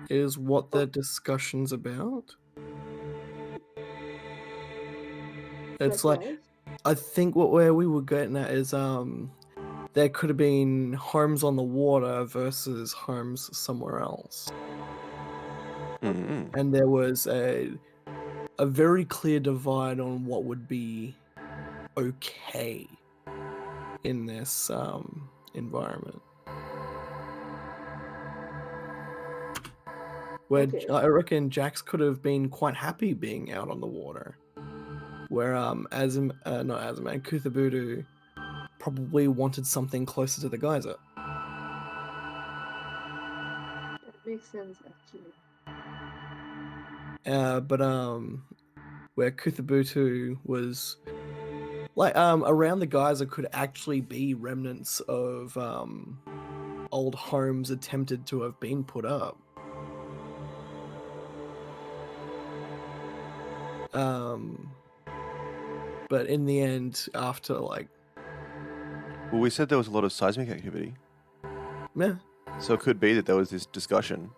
Is what the discussion's about? It's like Likewise. I think where we were getting at is there could have been homes on the water versus homes somewhere else. Okay. Mm. And there was a very clear divide on what would be okay in this environment. Where Okay. I reckon Jax could have been quite happy being out on the water. Where not Aziman, Kuthubutu probably wanted something closer to the geyser. That makes sense actually. But where Kuthubutu was like around the geyser could actually be remnants of old homes attempted to have been put up. Um, but in the end, after like, Well, we said there was a lot of seismic activity, yeah, so it could be that there was this discussion,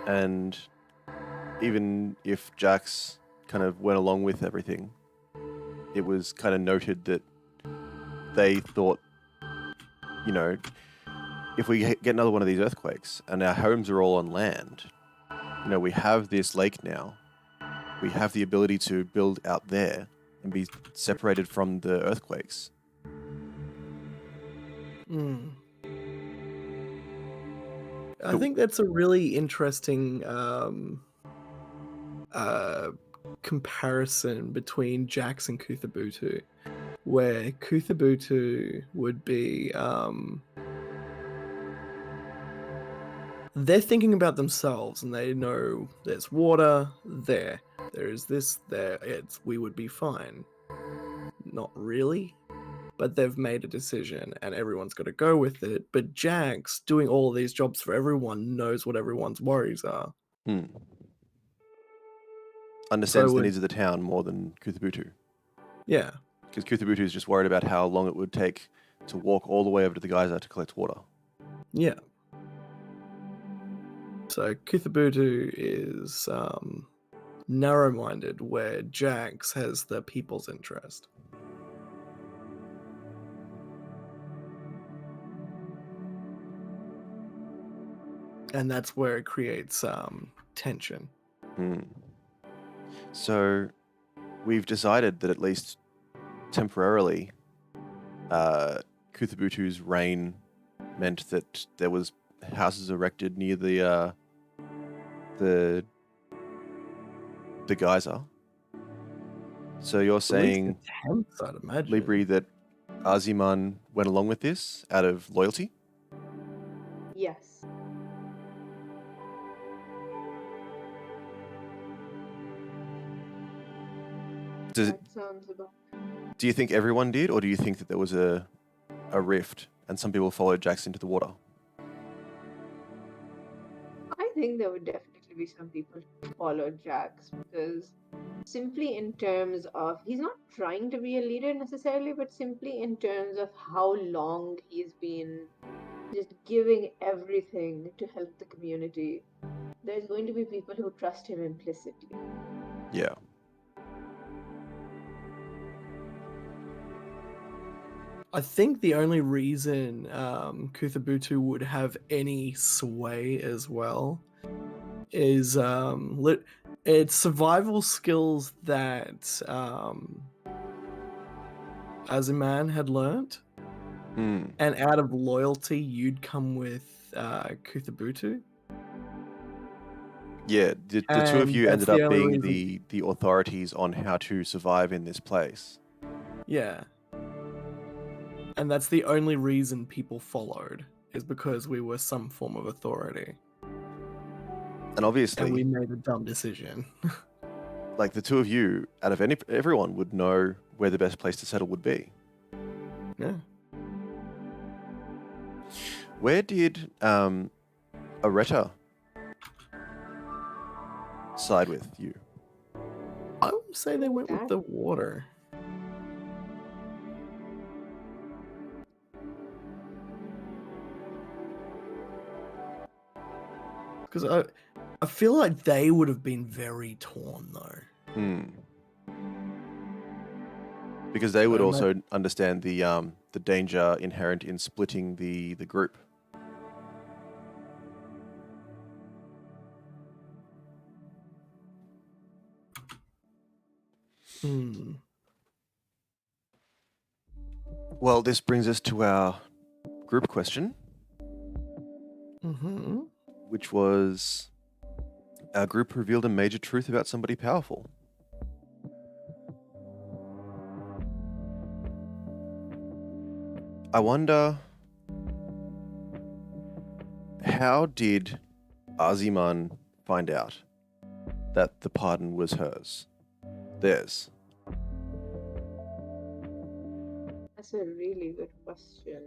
and even if Jax kind of went along with everything, it was kind of noted that they thought, you know, if we get another one of these earthquakes and our homes are all on land, you know, we have this lake now. We have the ability to build out there and be separated from the earthquakes. mm. I But think that's a really interesting comparison between Jax and Kuthubutu, where Kuthubutu would be they're thinking about themselves and they know there's water there, there is this there, we would be fine. Not really, but they've made a decision and everyone's got to go with it. But Jax doing all of these jobs for everyone knows what everyone's worries are. hmm. understands the would- needs of the town more than Kuthubutu. Yeah. Because Kuthubutu is just worried about how long it would take to walk all the way over to the geyser to collect water. Yeah. So Kuthubutu is narrow-minded, where Jax has the people's interest. And that's where it creates tension. So we've decided that at least temporarily, Kuthubutu's reign meant that there was houses erected near the geyser. So you're saying, Attempts, I'd imagine. Libri, that Aziman went along with this out of loyalty? Yes. That sounds about. Do you think everyone did, or do you think that there was a rift and some people followed Jax into the water? I think there would definitely be some people who follow Jax because simply in terms of he's not trying to be a leader necessarily, but simply in terms of how long he's been just giving everything to help the community. There's going to be people who trust him implicitly. Yeah. I think the only reason Kuthubutu would have any sway as well is it's survival skills that Aziman had learnt, and out of loyalty, you'd come with Kuthubutu. Yeah, the two of And you that's ended the up only being the authorities on how to survive in this place. Yeah. And that's the only reason people followed, is because we were some form of authority. And obviously, And we made a dumb decision. like the two of you, out of everyone, would know where the best place to settle would be. Yeah. Where did Areta side with you? I would say they went with the water. Because I feel like they would have been very torn, though. Because they would also understand the danger inherent in splitting the group. Well, this brings us to our group question, which was, our group revealed a major truth about somebody powerful. I wonder, how did Aziman find out that the pardon was theirs? That's a really good question.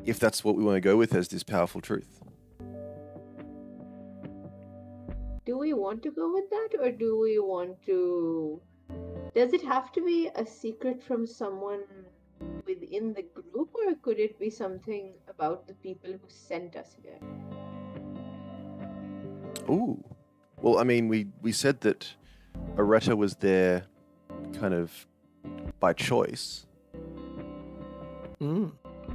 If that's what we want to go with as this powerful truth. Do we want to go with that, or do we want to... Does it have to be a secret from someone within the group, or could it be something about the people who sent us here? Ooh. Well, I mean, we said that Areta was there kind of by choice.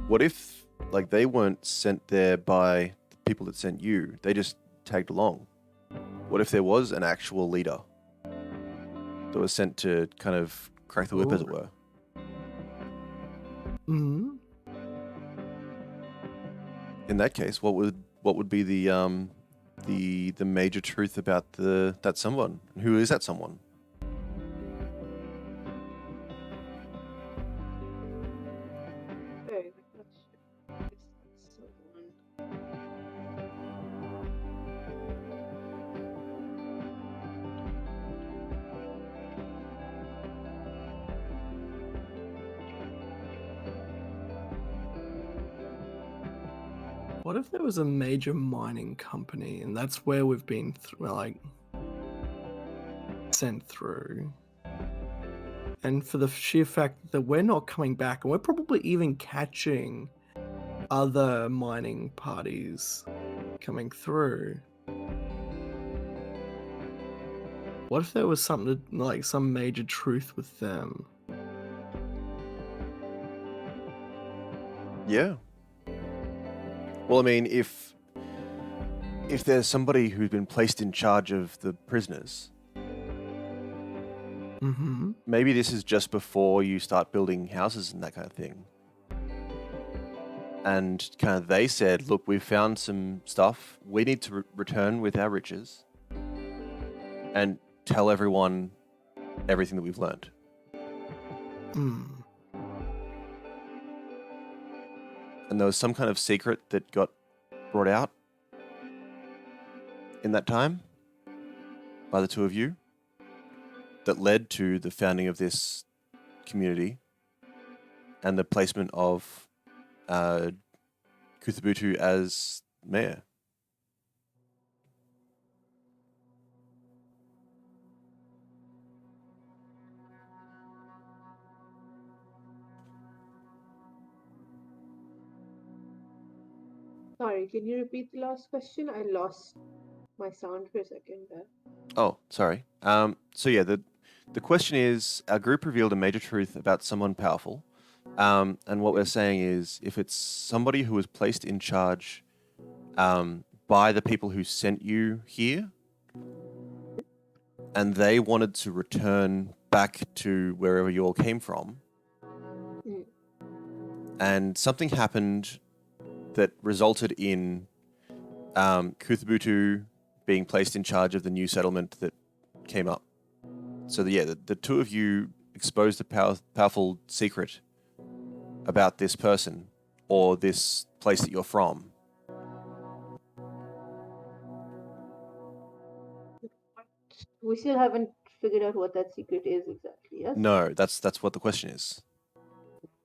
What if, like, they weren't sent there by the people that sent you? They just tagged along. What if there was an actual leader that was sent to kind of crack the whip, as it were? In that case, what would be the major truth about that someone? Who is that someone? Very good question. It's someone. What if there was a major mining company, and that's where we've been, sent through. And for the sheer fact that we're not coming back, and we're probably even catching other mining parties coming through. What if there was something like some major truth with them? Yeah. Well, I mean, if there's somebody who's been placed in charge of the prisoners, Mm-hmm. maybe this is just before you start building houses and that kind of thing. And kind of they said, look, we've found some stuff. We need to return with our riches and tell everyone everything that we've learned. Mm. And there was some kind of secret that got brought out in that time by the two of you that led to the founding of this community and the placement of Kuthubutu as mayor. Sorry, can you repeat the last question? I lost my sound for a second there. Oh, sorry. So yeah, the question is, our group revealed a major truth about someone powerful. And what we're saying is, if it's somebody who was placed in charge by the people who sent you here, and they wanted to return back to wherever you all came from, and something happened that resulted in Kuthubutu being placed in charge of the new settlement that came up. So the two of you exposed a powerful secret about this person or this place that you're from. We still haven't figured out what that secret is exactly, yes? No, that's what the question is.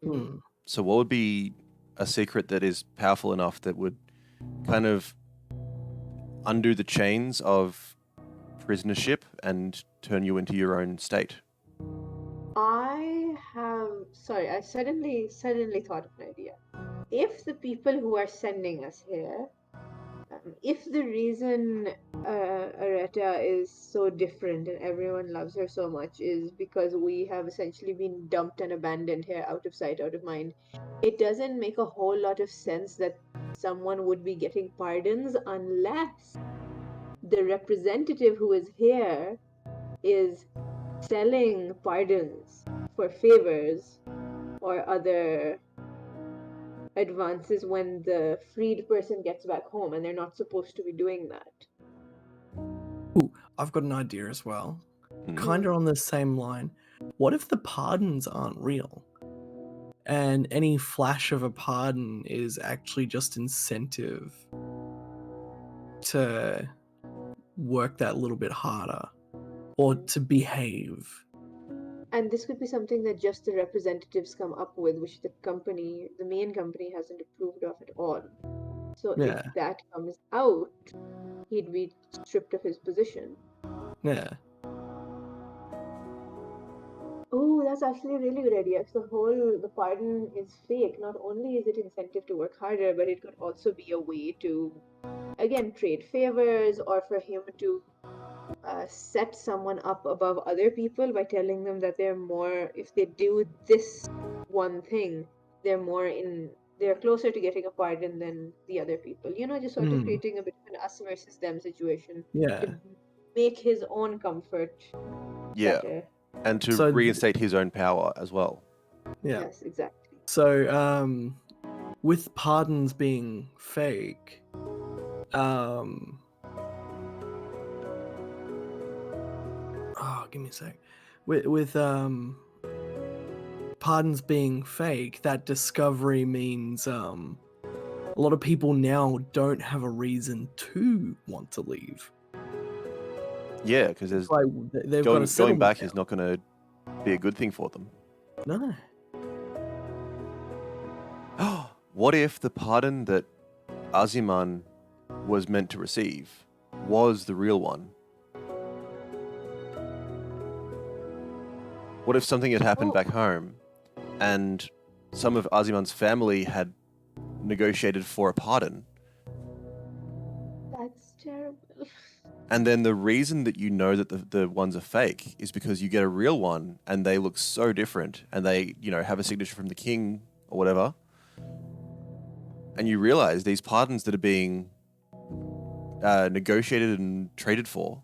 Mm. So what would be a secret that is powerful enough that would kind of undo the chains of prisonership and turn you into your own state? I suddenly thought of an idea. If the people who are sending us here, if the reason Areta is so different and everyone loves her so much is because we have essentially been dumped and abandoned here out of sight, out of mind, it doesn't make a whole lot of sense that someone would be getting pardons unless the representative who is here is selling pardons for favors or other advances when the freed person gets back home, and they're not supposed to be doing that. Ooh, I've got an idea as well. Kind of on the same line. What if the pardons aren't real? And any flash of a pardon is actually just incentive to work that little bit harder or to behave. And this could be something that just the representatives come up with, which the main company, hasn't approved of at all. So Yeah. if that comes out, he'd be stripped of his position. Yeah. Oh, that's actually a really good idea. If the pardon is fake, not only is it incentive to work harder, but it could also be a way to, again, trade favors or for him to set someone up above other people by telling them that if they do this one thing, they're closer to getting a pardon than the other people. Just sort of creating a bit of an us versus them situation. Yeah. To make his own comfort better. And to reinstate his own power as well. Yeah. Yes, exactly. So, with pardons being fake, give me a sec. With pardons being fake, that discovery means a lot of people now don't have a reason to want to leave. Yeah, because there's Like they've got a going back now. is not going to be a good thing for them. No. What if the pardon that Aziman was meant to receive was the real one? What if something had happened Oh. back home and some of Aziman's family had negotiated for a pardon? That's terrible. And then the reason that you know that the ones are fake is because you get a real one and they look so different and they, have a signature from the king or whatever. And you realize these pardons that are being negotiated and traded for,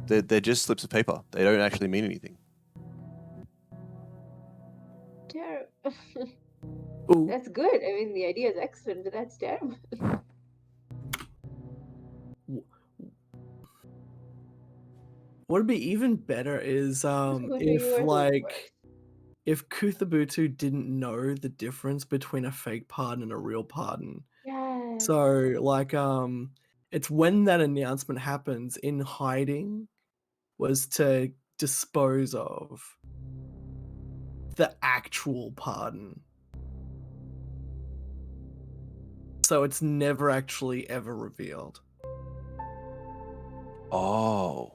they're just slips of paper. They don't actually mean anything. Terrible. Ooh, That's good. I mean, the idea is excellent, but that's terrible. what'd be even better is Kuthubutu, you if are the like worst. if Kuthubutu didn't know the difference between a fake pardon and a real pardon. Yes. So like it's when that announcement happens in hiding was to dispose of the actual pardon. So it's never actually ever revealed. Oh.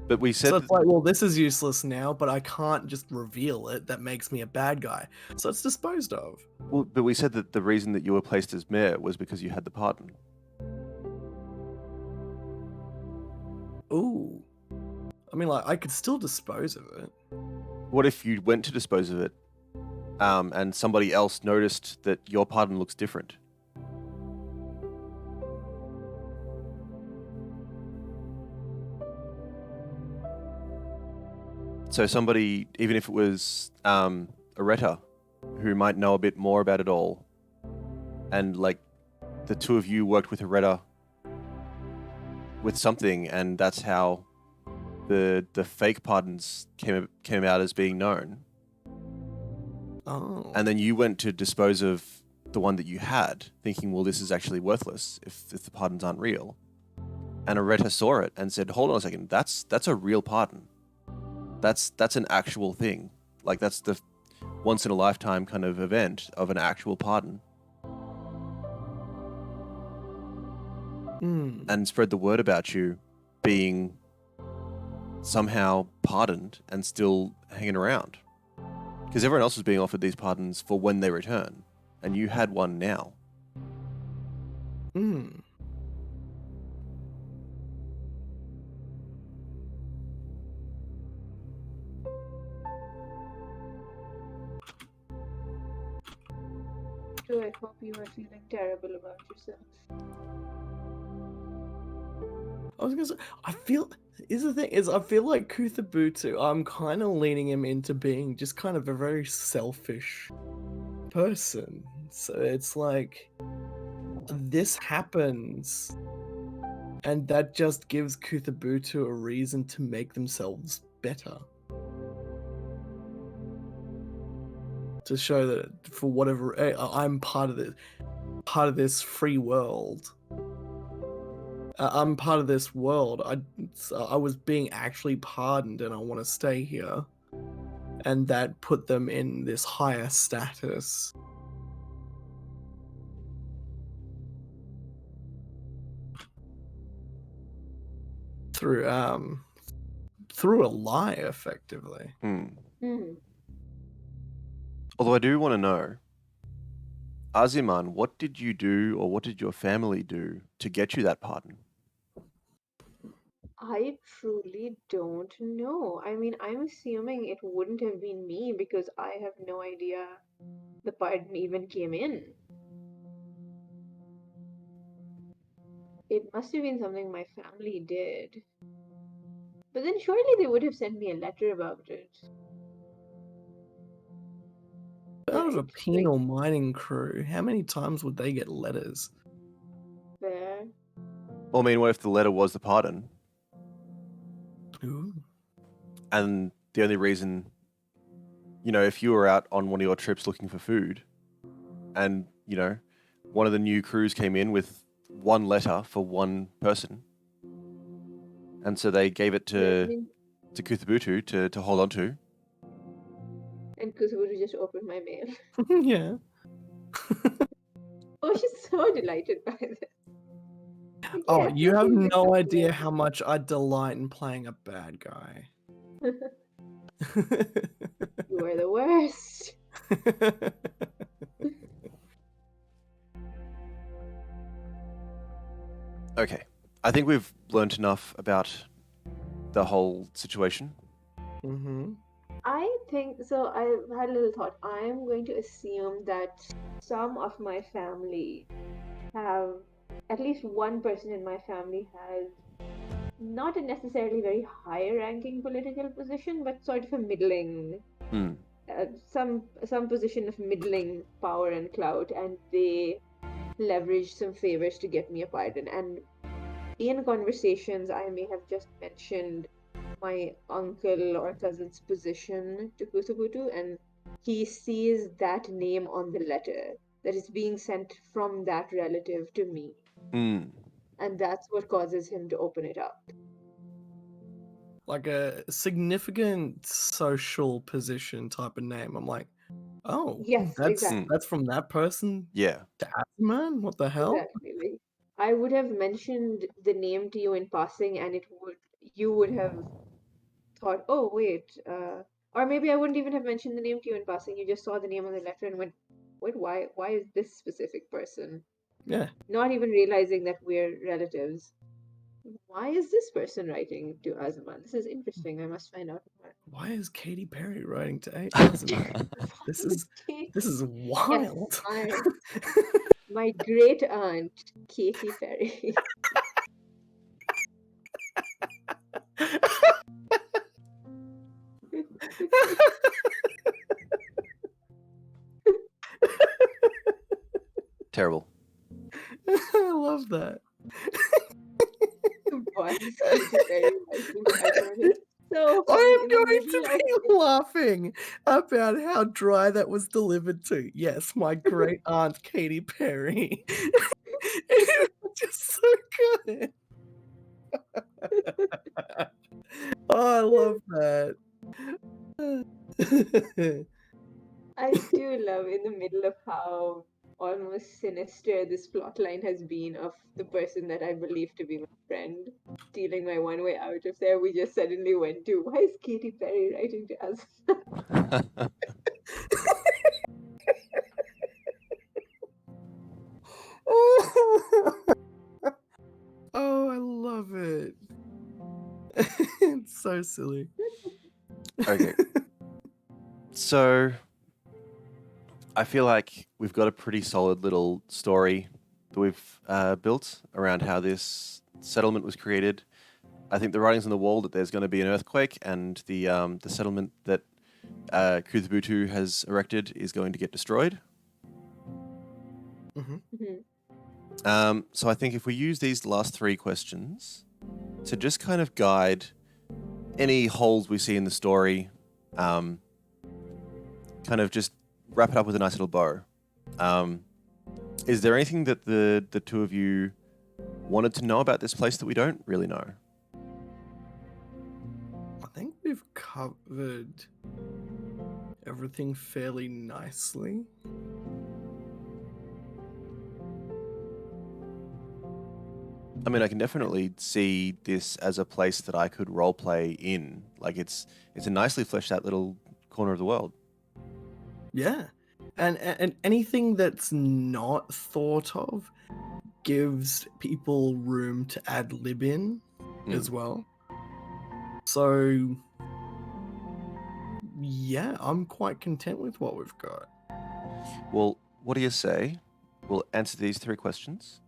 But we said So it's like, well, this is useless now, but I can't just reveal it. That makes me a bad guy. So it's disposed of. but we said that the reason that you were placed as mayor was because you had the pardon. Ooh. I mean, like, I could still dispose of it. What if you went to dispose of it, and somebody else noticed that your pardon looks different? So somebody, even if it was Areta, who might know a bit more about it all, and like the two of you worked with Areta with something, and that's how the fake pardons came out as being known. Oh. And then you went to dispose of the one that you had, thinking, well, this is actually worthless if the pardons aren't real. And Areta saw it and said, hold on a second, that's a real pardon. That's an actual thing. Like, that's the once in a lifetime kind of event of an actual pardon. And spread the word about you being somehow pardoned and still hanging around. Because everyone else was being offered these pardons for when they return, and you had one now. So I hope you are feeling terrible about yourself. I was gonna say, I feel like Kuthubutu, I'm kind of leaning him into being just kind of a very selfish person. So it's like, this happens, and that just gives Kuthubutu a reason to make themselves better. To show that for whatever, I'm part of this free world. I'm part of this world. I was being actually pardoned, and I want to stay here. And that put them in this higher status. Through a lie, effectively. Although I do want to know, Aziman, what did you do, or what did your family do to get you that pardon? I truly don't know. I mean, I'm assuming it wouldn't have been me because I have no idea the pardon even came in. It must have been something my family did. But then surely they would have sent me a letter about it. That was a Right? penal mining crew. How many times would they get letters? Fair. Well, I mean, what if the letter was the pardon? Ooh. And the only reason, if you were out on one of your trips looking for food, and, one of the new crews came in with one letter for one person, and so they gave it to Kuthubutu to hold on to. And Kuthubutu just opened my mail. Yeah. Oh, she's so delighted by this. Oh, Yeah, you have this is no the idea letter. how much I delight in playing a bad guy. You are the worst. Okay. I think we've learnt enough about the whole situation. Mm-hmm. I think so. I had a little thought. I'm going to assume that some of my family have, at least one person in my family has not a necessarily very high ranking political position, but sort of a middling, Hmm. some position of middling power and clout, and they leverage some favors to get me a pardon. And in conversations, I may have just mentioned my uncle or cousin's position to Kuthubutu, and he sees that name on the letter that is being sent from that relative to me, Hmm. and that's what causes him to open it up. Like a significant social position type of name. I'm like, oh, Yes, exactly. that's from that person Yeah. to Aziman? What the hell? Exactly. Like, I would have mentioned the name to you in passing, and you would have thought, oh, wait, or maybe I wouldn't even have mentioned the name to you in passing. You just saw the name on the letter and went, wait, why is this specific person? Yeah. Not even realizing that we're relatives. Why is this person writing to Azaman? This is interesting. I must find out more. Why is Katy Perry writing to Aziman? This is Kate. this is Yes, wild. my great aunt, Katy Perry. Terrible. I love that. Why is Katy Perry writing to Azaman? It's so I funny am in the going middle to of be laughing about how dry that was delivered to. Yes, my great aunt Katy Perry. It was just so good. Oh, I love that. I do love in the middle of how almost sinister this plot line has been of the person that I believe to be my friend stealing my one way out of there. We just suddenly went to, why is Katy Perry writing to us? Oh, I love it. It's so silly. Okay. So, I feel like we've got a pretty solid little story that we've built around how this settlement was created. I think the writing's on the wall that there's going to be an earthquake, and the settlement that Kuthubutu has erected is going to get destroyed. Mhm. So I think if we use these last three questions to just kind of guide any holes we see in the story, kind of just wrap it up with a nice little bow. Is there anything that the two of you wanted to know about this place that we don't really know? I think we've covered everything fairly nicely. I mean, I can definitely see this as a place that I could roleplay in. Like it's a nicely fleshed out little corner of the world. Yeah. And anything that's not thought of gives people room to ad lib in as well. So yeah, I'm quite content with what we've got. Well, what do you say? We'll answer these three questions.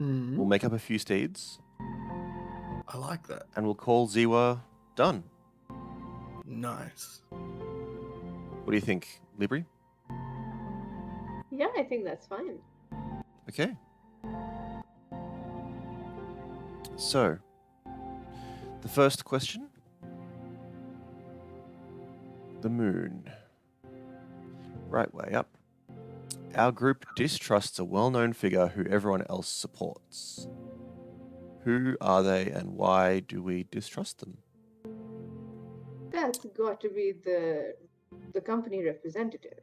Mhm. We'll make up a few steeds, I like that. and we'll call Ziwa done. Nice. What do you think, Libri? Yeah, I think that's fine. Okay. So, the first question. The moon. Right way up. Our group distrusts a well-known figure who everyone else supports. Who are they and why do we distrust them? That's got to be the company representative.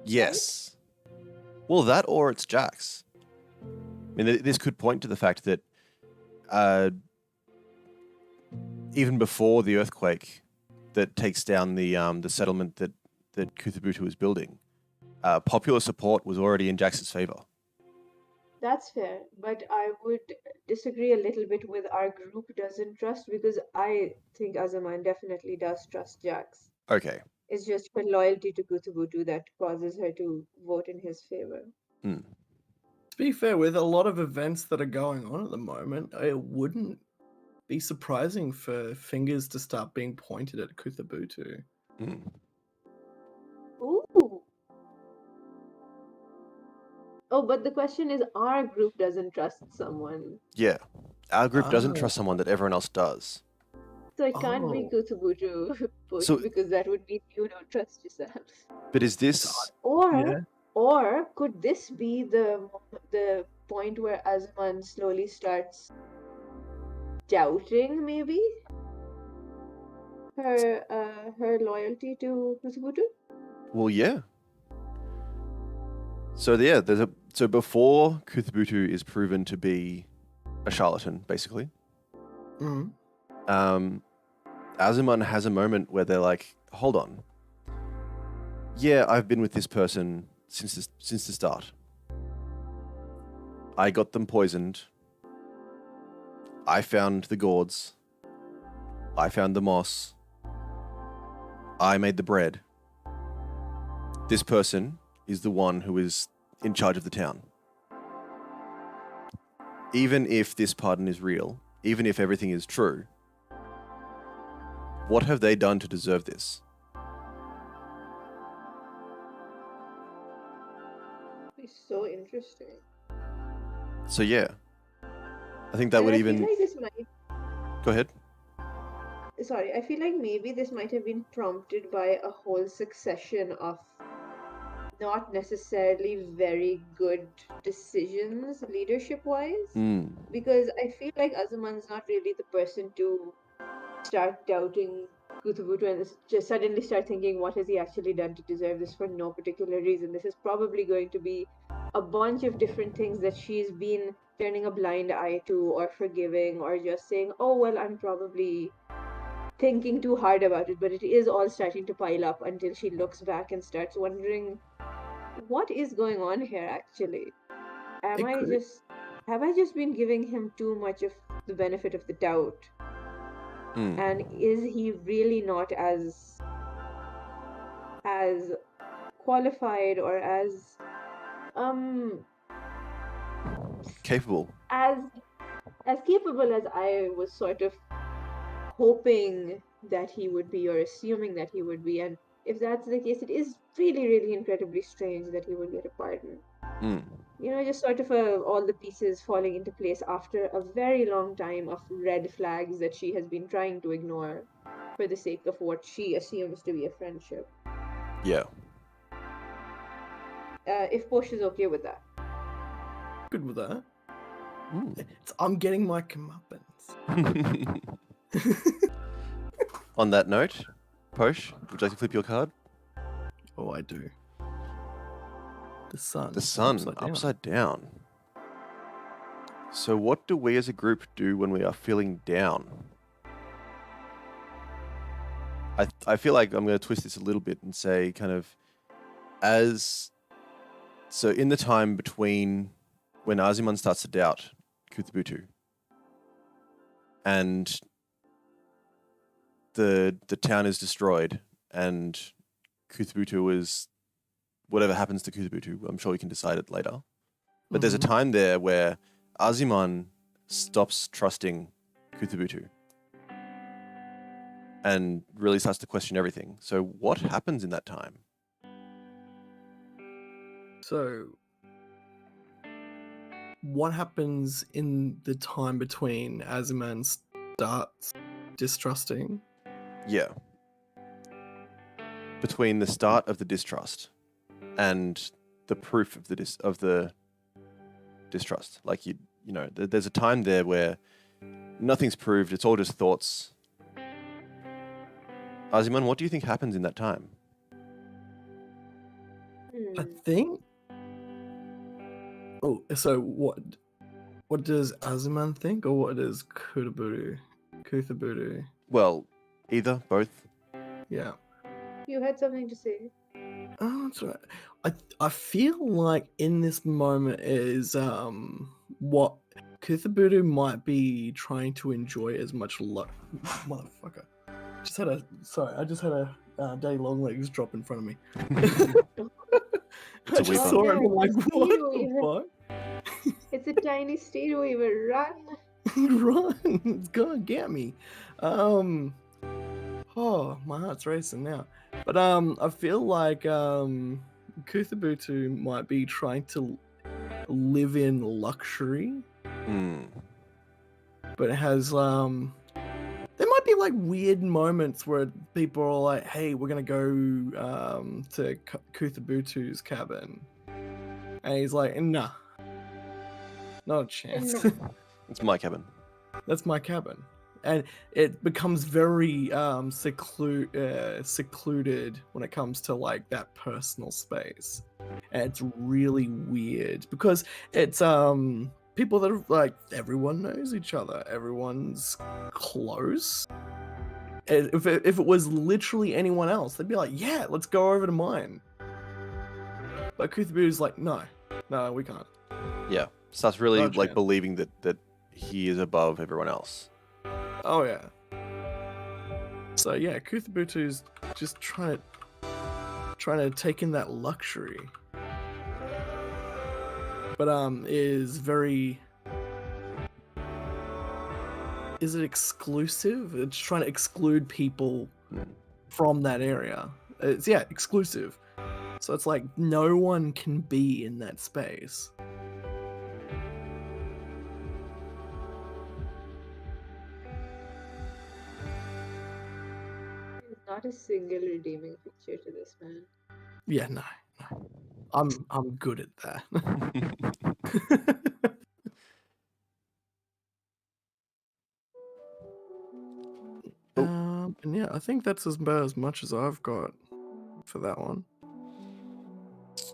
Yes. Well, that or it's Jax. I mean, this could point to the fact that even before the earthquake, that takes down the settlement that Kuthubutu was building, popular support was already in Jax's favor. That's fair, but I would disagree a little bit with our group doesn't trust, because I think Azaman definitely does trust Jax. Okay. It's just her loyalty to Kuthubutu that causes her to vote in his favor. Hmm. To be fair, with a lot of events that are going on at the moment, it wouldn't be surprising for fingers to start being pointed at Kuthubutu. Hmm. Ooh. Oh, but the question is, our group doesn't trust someone. Yeah. Our group doesn't Ah. trust someone that everyone else does. So it can't be Oh. Kuthubutu push, So- because that would mean you don't trust yourselves. But is this... Or Yeah. or could this be the point where Azman slowly starts doubting maybe her loyalty to Kuthubutu? Well, yeah. So yeah, so before Kuthubutu is proven to be a charlatan, basically, Mm. Aziman has a moment where they're like, "Hold on. Yeah, I've been with this person since the start. I got them poisoned. I found the gourds. I found the moss. I made the bread. This person is the one who is in charge of the town. Even if this pardon is real, even if everything is true, what have they done to deserve this?" It's so interesting. So yeah, I think that And would I even... feel like this might Go ahead. sorry, I feel like maybe this might have been prompted by a whole succession of not necessarily very good decisions leadership wise. Mm. Because I feel like Azaman's not really the person to start doubting Kuthubutu and just suddenly start thinking, what has he actually done to deserve this for no particular reason? This is probably going to be a bunch of different things that she's been turning a blind eye to, or forgiving, or just saying, oh, well, I'm probably thinking too hard about it. But it is all starting to pile up until she looks back and starts wondering, what is going on here actually? Am It I could. just have I just been giving him too much of the benefit of the doubt? Mm. And is he really not as qualified or um Capable. as capable as I was sort of hoping that he would be, or assuming that he would be? And if that's the case, it is really, really incredibly strange that he would get a pardon. Mm. You know, just sort of all the pieces falling into place after a very long time of red flags that she has been trying to ignore for the sake of what she assumes to be a friendship. Yeah. If Posh is okay with that. Good with that. Mm. I'm getting my comeuppance. On that note, Posh, would you like to flip your card? Oh, I do. The sun. The sun, down. upside down. So what do we as a group do when we are feeling down? I feel like I'm going to twist this a little bit and say kind of so in the time between when Aziman starts to doubt Kuthubutu and the town is destroyed and Kuthubutu is... whatever happens to Kuthubutu, I'm sure we can decide it later. But there's a time there where Aziman stops trusting Kuthubutu and really starts to question everything. So what happens in that time? So, what happens in the time between Aziman starts distrusting? Yeah. Between the start of the distrust and the proof of the distrust. Like you know, there's a time there where nothing's proved, it's all just thoughts. Aziman, what do you think happens in that time? I think. Oh, so what? What does Aziman think, or what does Kuthubutu? Well, either, both. Yeah. You had something to say. Oh, that's right. I feel like in this moment is what Kuthubutu might be trying to enjoy as much luck. Motherfucker. I just had a daddy long legs drop in front of me. It's I a just weeper. saw it and I'm no, like, a what stede the weaver. fuck? It's a tiny stede weaver. Run. Run! It's gonna get me. Oh, my heart's racing now. But I feel like Kuthubutu might be trying to live in luxury, Hmm. but it has there might be like weird moments where people are like, "Hey, we're gonna go to Kuthubutu's cabin," and he's like, "Nah, not a chance." No. It's my cabin. That's my cabin. And it becomes very secluded when it comes to like that personal space. And it's really weird because it's people that are like everyone knows each other, everyone's close. And if it was literally anyone else, they'd be like, yeah, let's go over to mine. But Kuthubutu's like, no, we can't. Yeah. Starts really Not a like chance. believing that he is above everyone else. Oh yeah. So yeah, Kuthubutu's just trying to take in that luxury, but is very. Is it exclusive? It's trying to exclude people from that area. It's exclusive. So it's like no one can be in that space. There's not a single redeeming feature to this man. Yeah, no. I'm good at that. And yeah, I think that's about as much as I've got for that one.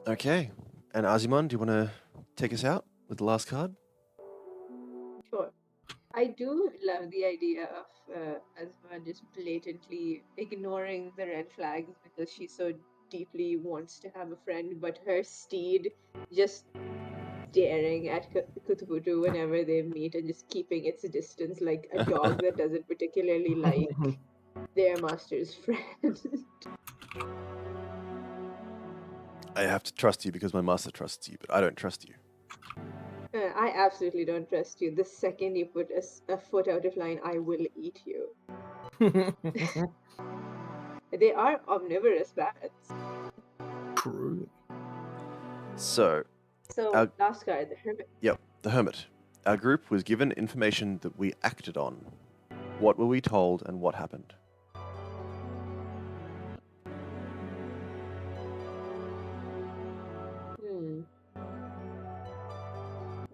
Okay. And Aziman, do you want to take us out with the last card? Sure. I do love the idea of Azma just blatantly ignoring the red flags because she so deeply wants to have a friend, but her steed just staring at Kuthubutu whenever they meet and just keeping its distance like a dog that doesn't particularly like their master's friend. I have to trust you because my master trusts you, but I don't trust you. I absolutely don't trust you. The second you put a foot out of line, I will eat you. They are omnivorous bats. True. So, So, last card, the Hermit. yep, the Hermit. Our group was given information that we acted on. What were we told and what happened?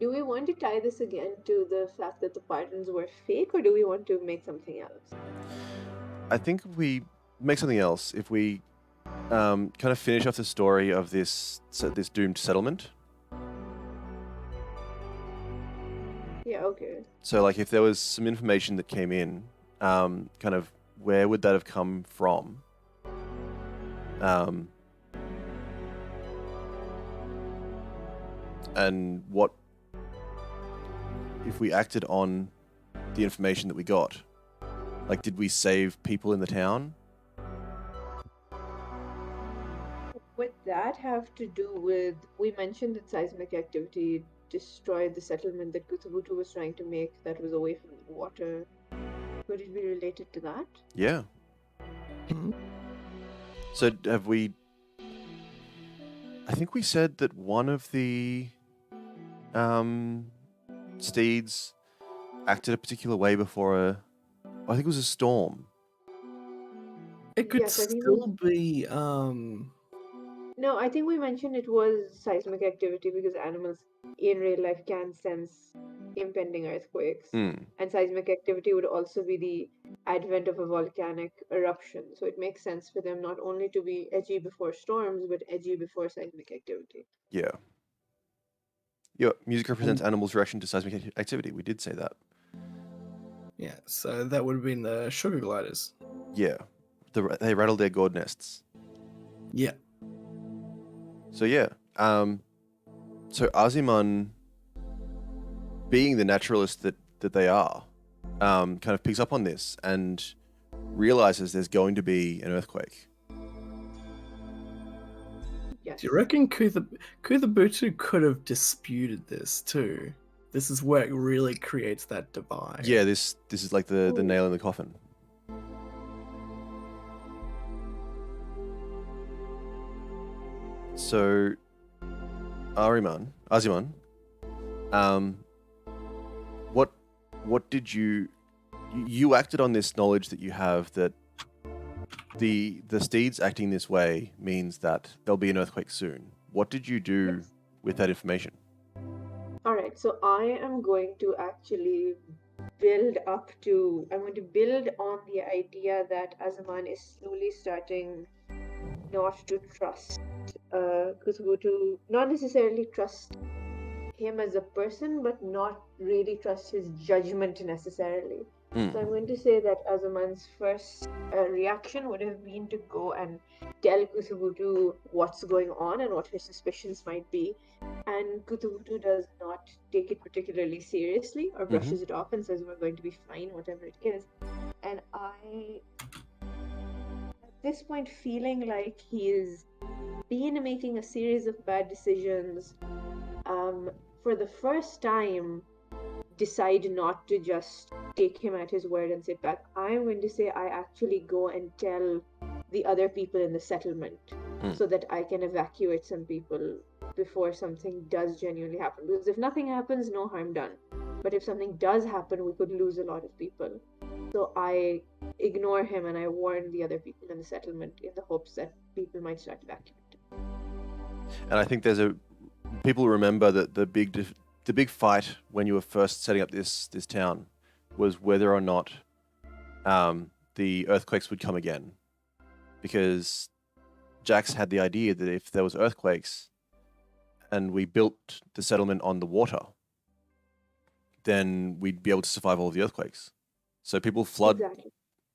Do we want to tie this again to the fact that the patterns were fake, or do we want to make something else? I think if we make something else, if we kind of finish off the story of this doomed settlement. Yeah, okay. So, like, if there was some information that came in, kind of where would that have come from? And what if we acted on the information that we got? Like, did we save people in the town? Would that have to do with, we mentioned that seismic activity destroyed the settlement that Kuthubutu was trying to make that was away from the water? Could it be related to that? Yeah. So have we... I think we said that one of the steeds acted a particular way before I think it was a storm. It could Yes, I think still be No, I think we mentioned it was seismic activity because animals in real life can sense impending earthquakes. And seismic activity would also be the advent of a volcanic eruption. So it makes sense for them not only to be edgy before storms, but edgy before seismic activity. Yeah. Yeah, music represents animals' reaction to seismic activity. We did say that. Yeah, so that would have been the sugar gliders. Yeah. they rattle their gourd nests. Yeah. So yeah, so Aziman, being the naturalist that they are, kind of picks up on this and realizes there's going to be an earthquake. Yes. Do you reckon Kuthubutu could have disputed this too? This is where it really creates that divide. Yeah, this is like the Ooh. nail in the coffin. So, Aziman, what did you acted on this knowledge that you have that the steeds acting this way means that there'll be an earthquake soon. What did you do Yes. with that information? All right, so I am going to actually build on the idea that Azaman is slowly starting not to trust Kuthubutu, not necessarily trust him as a person, but not really trust his judgment necessarily. So I'm going to say that Azaman's first reaction would have been to go and tell Kuthubutu what's going on and what his suspicions might be. And Kuthubutu does not take it particularly seriously or brushes it off and says, we're going to be fine, whatever it is. And I, at this point, feeling like he is been making a series of bad decisions, for the first time, decide not to just take him at his word and sit back. I'm going to say I actually go and tell the other people in the settlement so that I can evacuate some people before something does genuinely happen. Because if nothing happens, no harm done. But if something does happen, we could lose a lot of people. So I ignore him and I warn the other people in the settlement in the hopes that people might start evacuating. And I think people remember that the big fight when you were first setting up this town was whether or not the earthquakes would come again, because Jax had the idea that if there was earthquakes and we built the settlement on the water, then we'd be able to survive all of the earthquakes. So people flood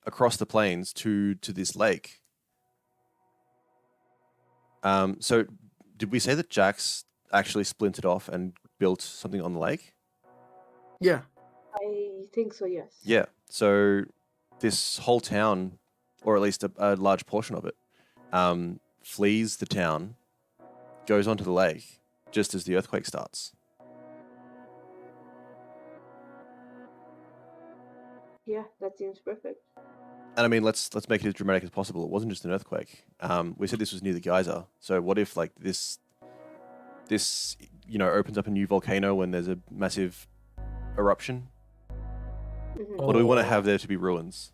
across the plains to this lake. So did we say that Jax actually splintered off and built something on the lake? Yeah. I think so, yes. Yeah. So this whole town, or at least a large portion of it, flees the town, goes onto the lake just as the earthquake starts. Yeah, that seems perfect. And I mean, let's make it as dramatic as possible. It wasn't just an earthquake. We said this was near the geyser. So what if like this opens up a new volcano when there's a massive eruption? Mhm. Or do we want to have there to be ruins?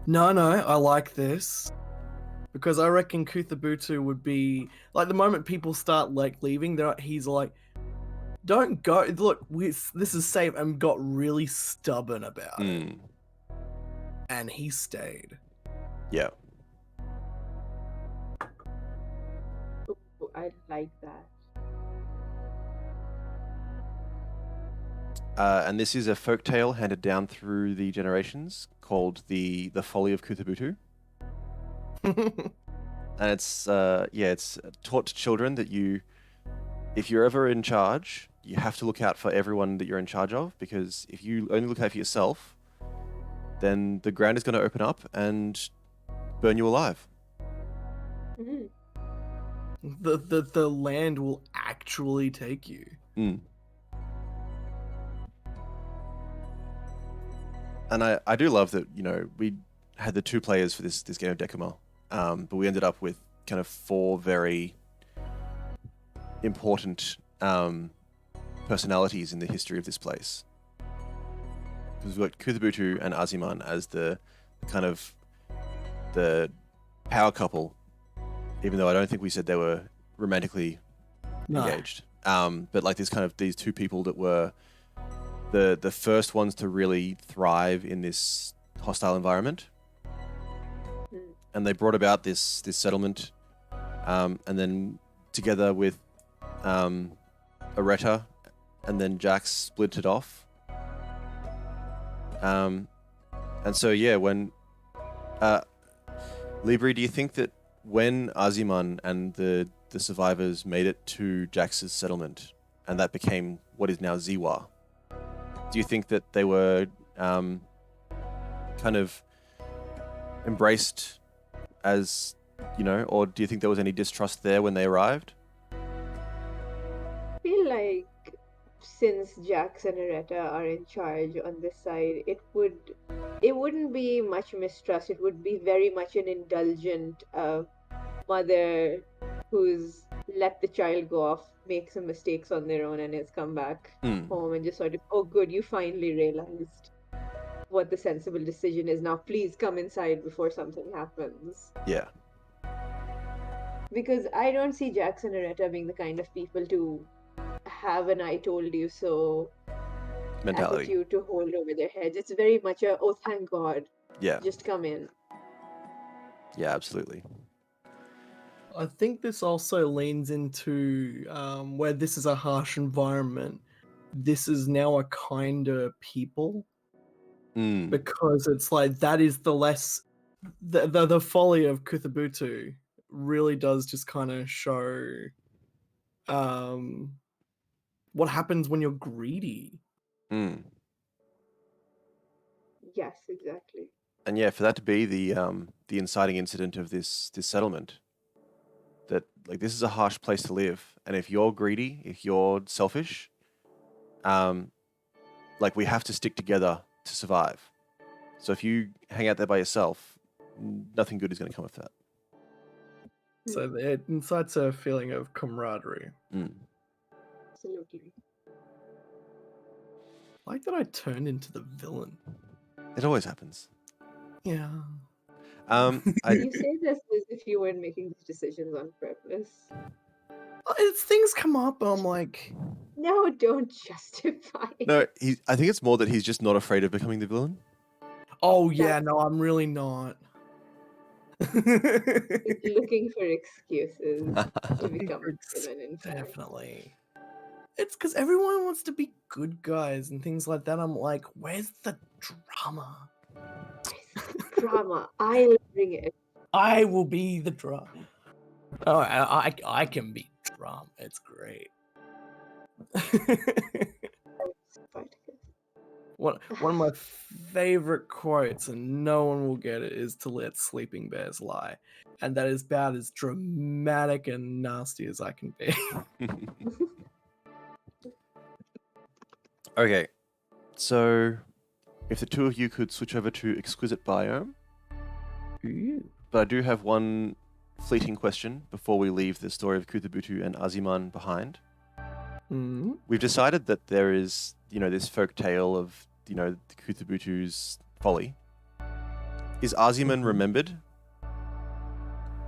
No, I like this. Because I reckon Kuthubutu would be like the moment people start like leaving, he's like, "Don't go. Look, this is safe," and got really stubborn about it. And he stayed. Yeah. Ooh, I like that. And this is a folktale handed down through the generations called the Folly of Kuthubutu. And it's taught to children that if you're ever in charge, you have to look out for everyone that you're in charge of, because if you only look out for yourself, then the ground is going to open up and burn you alive. Mhm. The land will actually take you. And I do love that, we had the 2 players for this game of Decima, but we ended up with kind of 4 very important personalities in the history of this place. Because we've got Kuthubutu and Aziman as the kind of the power couple, even though I don't think we said they were romantically engaged. But like these 2 people that were the first ones to really thrive in this hostile environment. And they brought about this settlement, and then together with Areta, and then Jax split it off. And so yeah, when Libri, do you think that when Aziman and the survivors made it to Jax's settlement, and that became what is now Ziwa, do you think that they were kind of embraced as, or do you think there was any distrust there when they arrived? I feel like since Jax and Areta are in charge on this side, it wouldn't be much mistrust. It would be very much an indulgent mother who's let the child go off, make some mistakes on their own, and has come back home and just sort of, oh, good, you finally realized what the sensible decision is. Now, please come inside before something happens. Yeah. Because I don't see Jax and Areta being the kind of people to have an "I told you so" Mentality. attitude to hold over their heads. It's very much a, oh, thank God, Yeah. just come in. Yeah, absolutely. I think this also leans into where this is a harsh environment. This is now a kinder people, because it's like that is the less the folly of Kuthubutu really does just kind of show what happens when you're greedy. Yes, exactly. And yeah, for that to be the inciting incident of this settlement, that like this is a harsh place to live, and if you're greedy, if you're selfish, like we have to stick together to survive. So if you hang out there by yourself, nothing good is going to come of that. So it incites a feeling of camaraderie. Absolutely. I like that I turned into the villain. It always happens. Yeah. You say this as if you weren't making these decisions on purpose. It's things come up, I'm like, No, don't justify it. No, I think it's more that he's just not afraid of becoming the villain. oh yeah, no, I'm really not. It's looking for excuses to become a villain, in fact. Definitely. It's because everyone wants to be good guys and things like that. I'm like, where's the drama? Drama. I'll bring it. I will be the drama. Oh, I can be drama. It's great. One of my favorite quotes, and no one will get it, is to let sleeping bears lie. And that is about as dramatic and nasty as I can be. Okay, so if the two of you could switch over to exquisite biome, but I do have one fleeting question before we leave the story of Kuthubutu and Aziman behind. We've decided that there is, this folk tale of, the Kuthubutu's folly. Is Aziman remembered?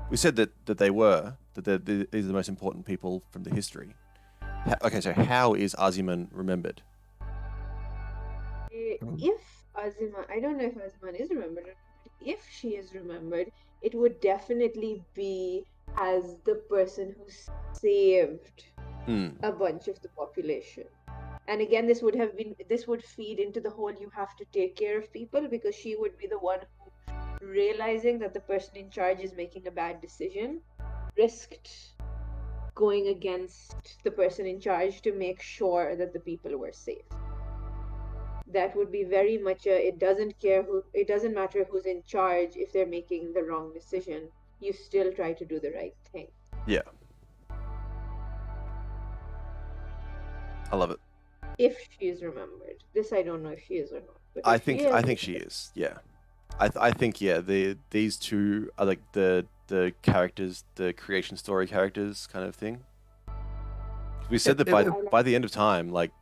We said that they were, that these are the most important people from the history. Okay, so how is Aziman remembered? If Aziman, I don't know if Aziman is remembered, but if she is remembered, it would definitely be as the person who saved a bunch of the population. And again, this would feed into the whole you have to take care of people, because she would be the one who, realizing that the person in charge is making a bad decision, risked going against the person in charge to make sure that the people were safe. That would be very much it doesn't matter who's in charge. If they're making the wrong decision, you still try to do the right thing. Yeah. I love it. If she is remembered. This I don't know if she is or not. But I think she is. Yeah. I think these two are like the characters, the creation story characters kind of thing. We said that by the end of time, like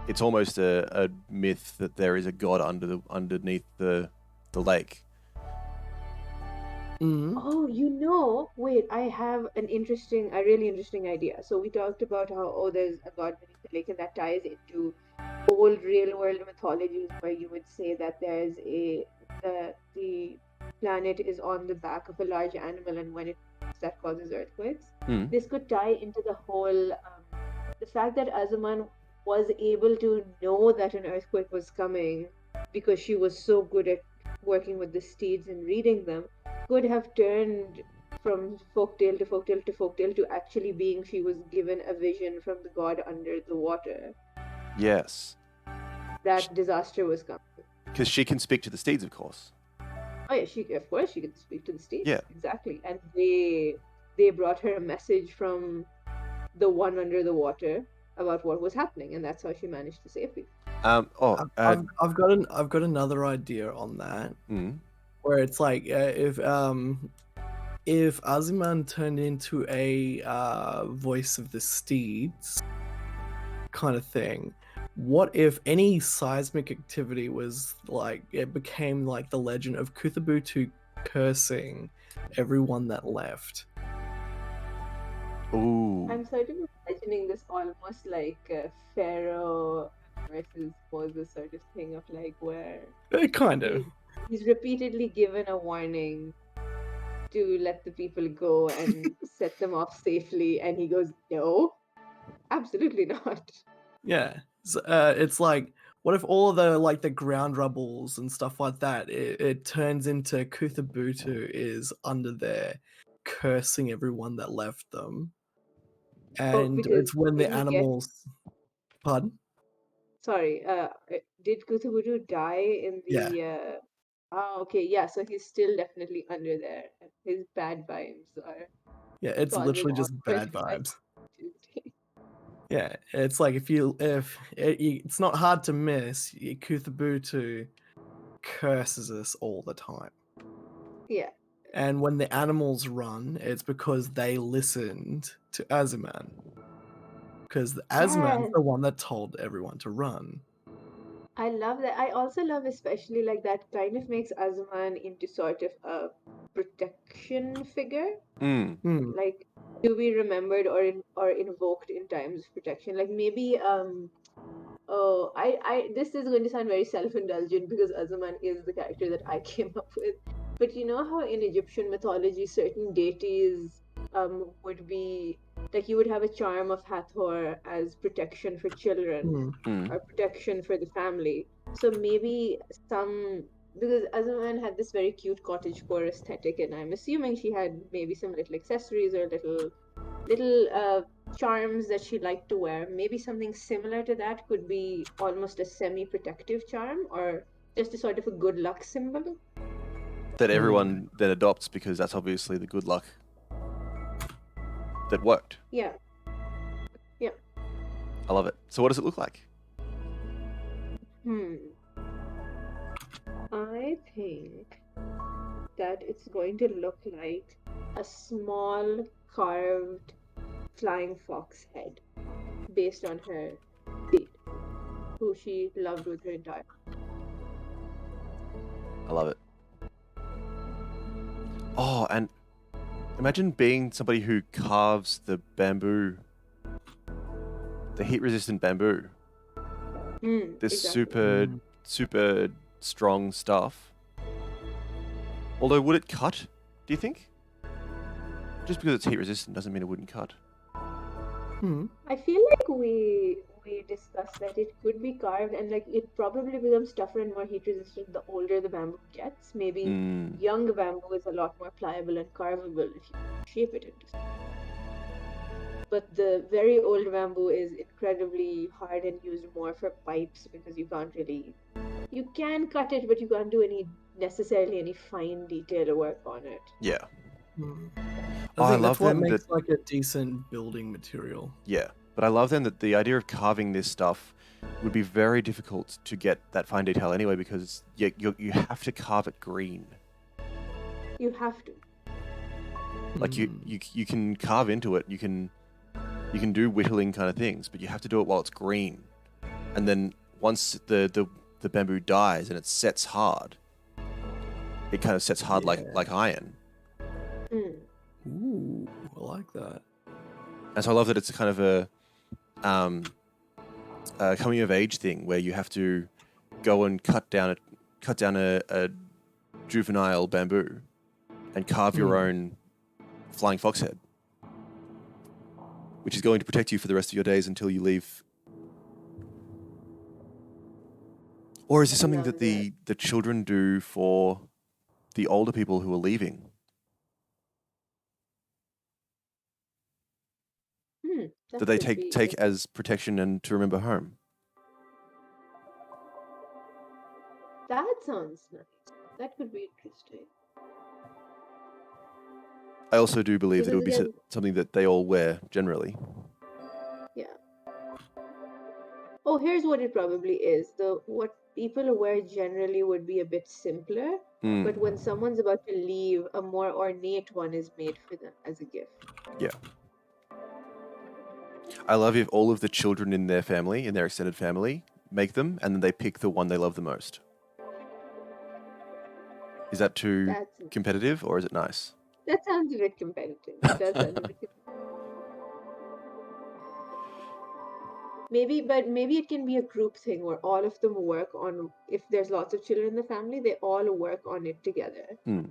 it's almost a myth that there is a god underneath the lake. Oh, wait, I have a really interesting idea. So we talked about how, there's a god beneath the lake, and that ties into old real world mythologies where you would say that the planet is on the back of a large animal, and when that causes earthquakes. This could tie into the whole the fact that Aziman was able to know that an earthquake was coming because she was so good at working with the steeds and reading them, could have turned from folktale to folktale to folktale to actually being she was given a vision from the god under the water Yes. that disaster was coming. Because she can speak to the steeds, of course. Oh yeah, she of course she could speak to the steeds. Yeah. Exactly. And they brought her a message from the one under the water about what was happening, and that's how she managed to save people. I've got another idea on that, where it's like if Aziman turned into a voice of the steeds kind of thing, what if any seismic activity was like it became like the legend of Kuthubutu cursing everyone that left? Ooh. I'm sort of imagining this almost like Pharaoh versus Moses sort of thing of like where Kind of. he's repeatedly given a warning to let the people go and set them off safely, and he goes, "No, absolutely not." Yeah. It's like, what if all the ground rubbles and stuff like that, it turns into Kuthubutu is under there cursing everyone that left them. And because it's when the did he get- animals... Pardon? Sorry, did Kuthubutu die in Yeah. the? Oh, okay, yeah. So he's still definitely under there, and his bad vibes are Yeah, it's causing literally all just bad sorts of vibes. activity. Yeah, it's like it's not hard to miss. Kuthubutu curses us all the time. Yeah. And when the animals run, it's because they listened to Aziman. Because Aziman's Yes. the one that told everyone to run. I love that. I also love especially like that kind of makes Azman into sort of a protection figure. Like to be remembered or invoked in times of protection. Like maybe oh I this is going to sound very self-indulgent because Azman is the character that I came up with. But you know how in Egyptian mythology certain deities would be like you would have a charm of Hathor as protection for children or protection for the family. So maybe some because Azaman had this very cute cottagecore aesthetic, and I'm assuming she had maybe some little accessories or little charms that she liked to wear. Maybe something similar to that could be almost a semi-protective charm or just a sort of a good luck symbol. That everyone then adopts because that's obviously the good luck that worked. Yeah. Yeah. I love it. So what does it look like? I think that it's going to look like a small carved flying fox head based on her steed, who she loved with her entire heart. I love it. Oh, and imagine being somebody who carves the bamboo, the heat-resistant bamboo. This Exactly. super strong stuff. Although, would it cut, do you think? Just because it's heat-resistant doesn't mean it wouldn't cut. I feel like we discussed that it could be carved and like it probably becomes tougher and more heat resistant the older the bamboo gets. Maybe young bamboo is a lot more pliable and carvable if you shape it into something. But the very old bamboo is incredibly hard and used more for pipes because you can cut it, but you can't do necessarily any fine detail work on it. Yeah. I think that's what makes like a decent building material. Yeah, but I love then that the idea of carving this stuff would be very difficult to get that fine detail anyway because you have to carve it green. You have to. Like you can carve into it, you can do whittling kind of things, but you have to do it while it's green. And then once the bamboo dies and it sets hard, it kind of sets hard like iron. Ooh, I like that. And so I love that it's a kind of a coming of age thing where you have to go and cut down a juvenile bamboo and carve your own flying fox head, which is going to protect you for the rest of your days until you leave Or is this something that Love the children do for the older people who are leaving? That That they could take be. take as protection and to remember home? That sounds nice. That could be interesting. I also do believe that it Because would be again, something that they all wear generally. yeah. Oh, here's what it probably is. What people wear generally would be a bit simpler, but Mm, when someone's about to leave, a more ornate one is made for them as a gift. yeah. I love if all of the children in their family, in their extended family, make them and then they pick the one they love the most. Is that too That's competitive or is it nice? that sounds a bit competitive. It does sound a bit competitive. Maybe it can be a group thing where all of them work on, if there's lots of children in the family, they all work on it together.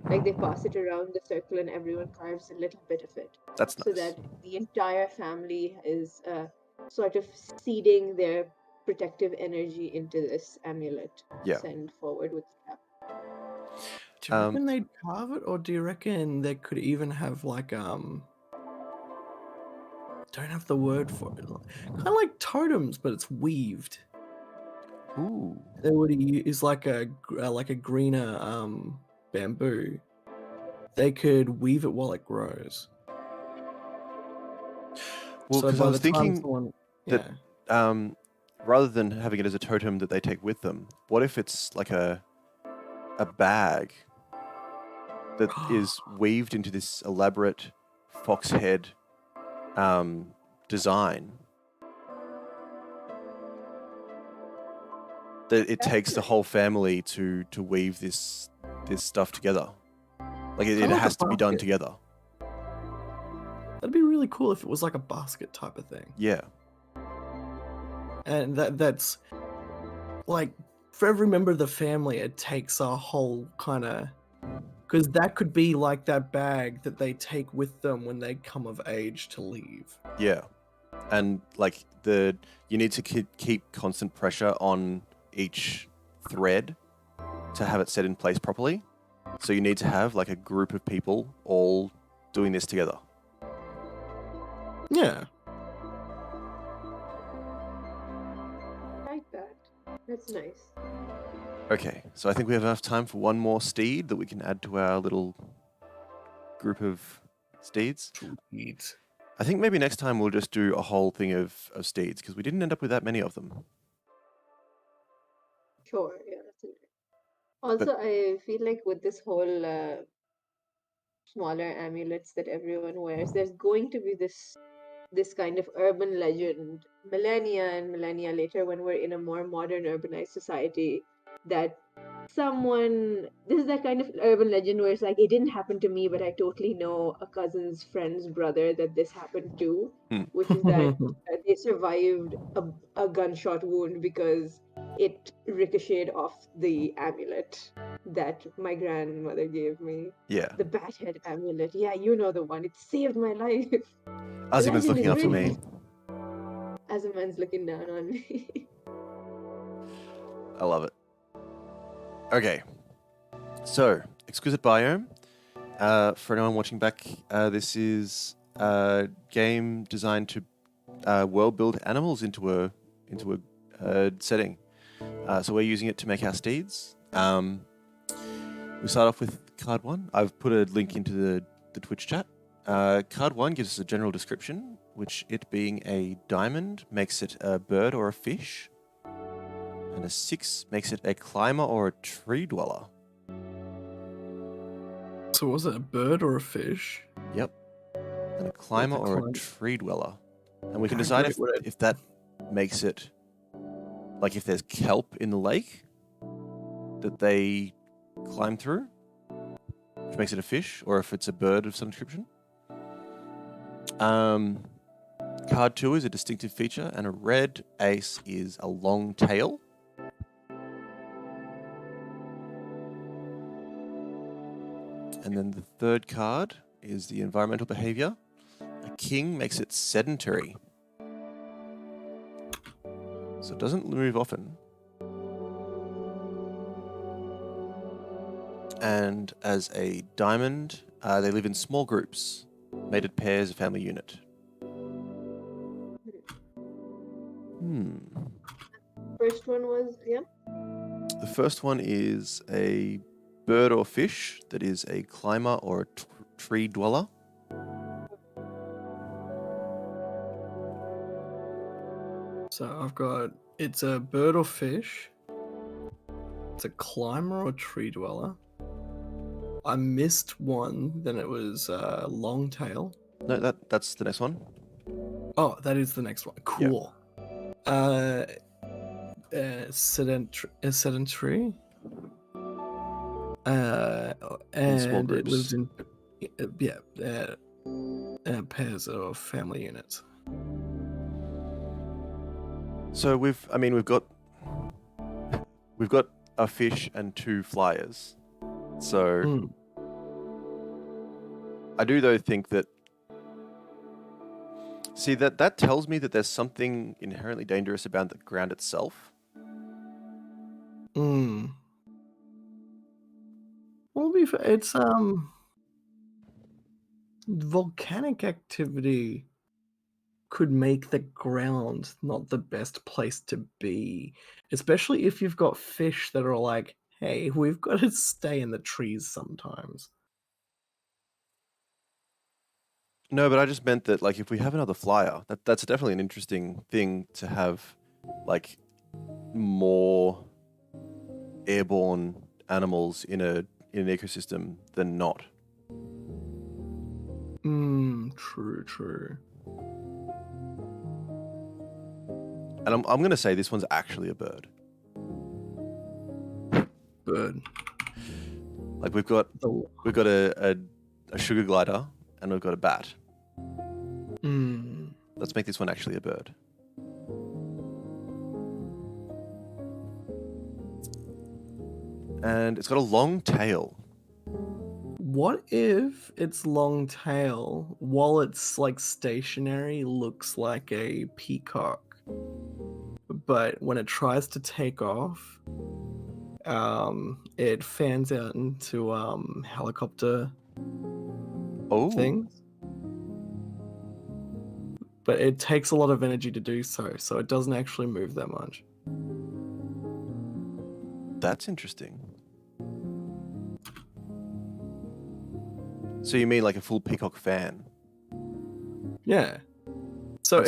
Like they pass it around the circle and everyone carves a little bit of it. That's So nice. that the entire family is sort of seeding their protective energy into this amulet to Yeah. send forward with stuff. Do you reckon they'd carve it, or do you reckon they could even have like don't have the word for it, kind of like totems, but it's weaved. Ooh. They would use like a greener bamboo. They could weave it while it grows. Well, So because I by was the time thinking someone, that yeah, rather than having it as a totem that they take with them, what if it's like a bag that is weaved into this elaborate fox head design that it That's takes the nice. whole family to weave this stuff together. Like it Kinda like a has to be done basket. together. That'd be really cool if it was like a basket type of thing. Yeah. And that's like for every member of the family, it takes a whole kind of, because that could be like that bag that they take with them when they come of age to leave. Yeah. And like you need to keep constant pressure on each thread to have it set in place properly. So you need to have like a group of people all doing this together. Yeah. I like that. That's nice. Okay, so I think we have enough time for one more steed that we can add to our little group of steeds. Sweet. I think maybe next time we'll just do a whole thing of steeds because we didn't end up with that many of them. Sure, yeah, that's it. Also, I feel like with this whole smaller amulets that everyone wears, there's going to be this kind of urban legend millennia and millennia later when we're in a more modern urbanized society that this is that kind of urban legend where it's like it didn't happen to me but I totally know a cousin's friend's brother that this happened to, which is that they survived a gunshot wound because it ricocheted off the amulet that my grandmother gave me. Yeah. The bat head amulet. Yeah, you know the one. It saved my life. The Aziman's legend looking is up for real. me. As a man's looking down on me. I love it. Okay. So, exquisite biome. For anyone watching back, this is a game designed to world build animals into a setting. So we're using it to make our steeds. We start off with card 1. I've put a link into the Twitch chat. Card 1 gives us a general description, which it being a diamond makes it a bird or a fish. And a 6 makes it a climber or a tree dweller. So was it a bird or a fish? Yep. And a climber or a climb- tree dweller. And we can How decide great would it- if that makes it, like if there's kelp in the lake that they climb through, which makes it a fish, or if it's a bird of some description. Card 2 is a distinctive feature, and a red ace is a long tail. And then the third card is the environmental behavior. A king makes it sedentary. So it doesn't move often. And as a diamond, they live in small groups, mated pairs, a family unit. First one was, yeah. The first one is a bird or fish that is a climber or a tree dweller. So I've got, it's a bird or fish. It's a climber or tree dweller. I missed one, then it was long tail. No, that's the next one. Oh, that is the next one. Cool. Sedentary. And small it groups. lives in pairs or family units. So we've got a fish and 2 flyers. So I do though think that that tells me that there's something inherently dangerous about the ground itself. Well, it's volcanic activity could make the ground not the best place to be, especially if you've got fish that are like, hey, we've got to stay in the trees sometimes. No, but I just meant that like if we have another flyer, that's definitely an interesting thing to have, like more airborne animals in an ecosystem than not. True. And I'm gonna say this one's actually a bird. Bird. Like we've got a sugar glider and we've got a bat. Let's make this one actually a bird. And it's got a long tail. What if its long tail, while it's like stationary, looks like a peacock, but when it tries to take off, it fans out into helicopter things. But it takes a lot of energy to do so it doesn't actually move that much. That's interesting. So you mean like a full peacock fan? Yeah. So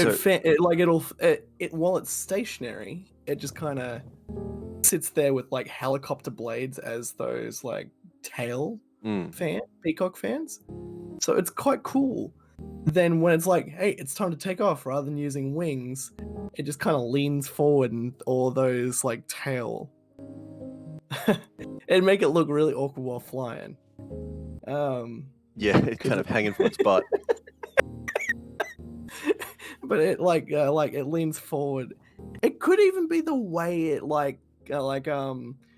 while it's stationary, it just kind of sits there with like helicopter blades as those like tail peacock fans. So it's quite cool. Then when it's like, hey, it's time to take off, rather than using wings, it just kind of leans forward and all those like tail. It'd make it look really awkward while flying. Yeah, it's kind of hanging from its butt. But it it leans forward. It could even be the way it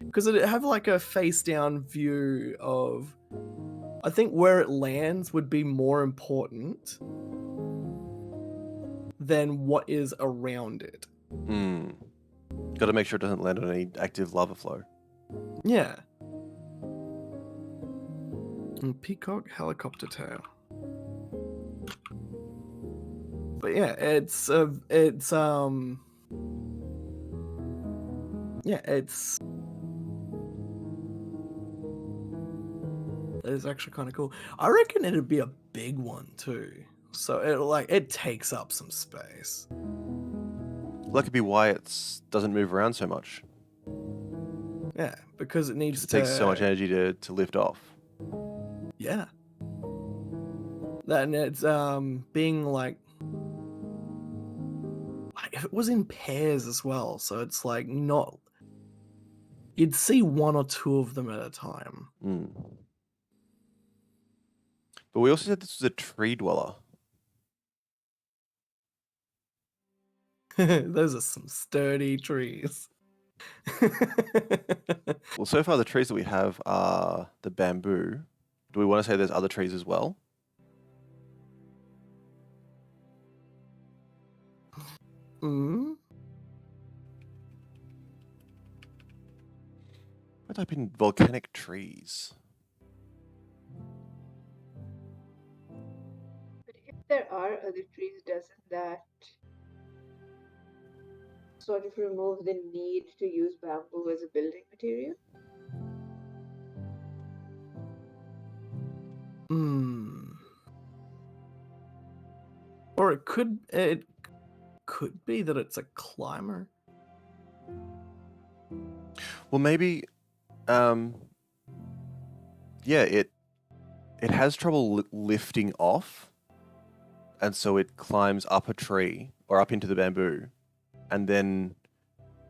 because it have like a face down view of. I think where it lands would be more important than what is around it. Got to make sure it doesn't land on any active lava flow. Yeah. Peacock helicopter tail. But yeah, it's it's actually kind of cool. I reckon it'd be a big one too. So it takes up some space. That could be why it doesn't move around so much. Yeah, because it needs It takes so much energy to lift off. Yeah. And it's being like if it was in pairs as well, so it's like not. You'd see one or two of them at a time. But we also said this was a tree dweller. Those are some sturdy trees. Well, so far the trees that we have are the bamboo. Do we want to say there's other trees as well? Mm. I type in volcanic trees. there are other trees, doesn't that sort of remove the need to use bamboo as a building material? Or it could be that it's a climber. Well, maybe, yeah, it has trouble lifting off, and so it climbs up a tree or up into the bamboo, and then,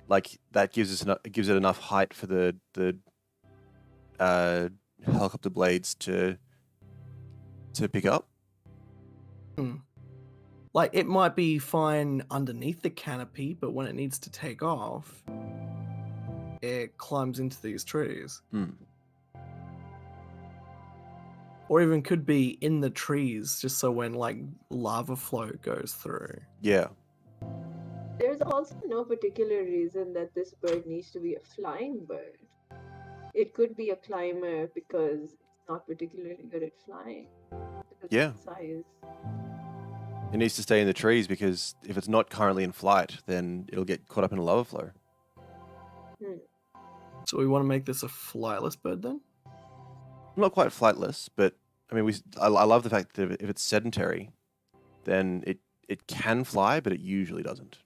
like, that gives it enough height for the helicopter blades to pick up. Like, it might be fine underneath the canopy, but when it needs to take off, it climbs into these trees. Or even could be in the trees, just so when, like, lava flow goes through. Yeah. There's also no particular reason that this bird needs to be a flying bird. It could be a climber because it's not particularly good at flying. Yeah. Of its size. It needs to stay in the trees because if it's not currently in flight, then it'll get caught up in a lava flow. So we want to make this a flightless bird then? Not quite flightless, but I mean, I love the fact that if it's sedentary, then it can fly, but it usually doesn't.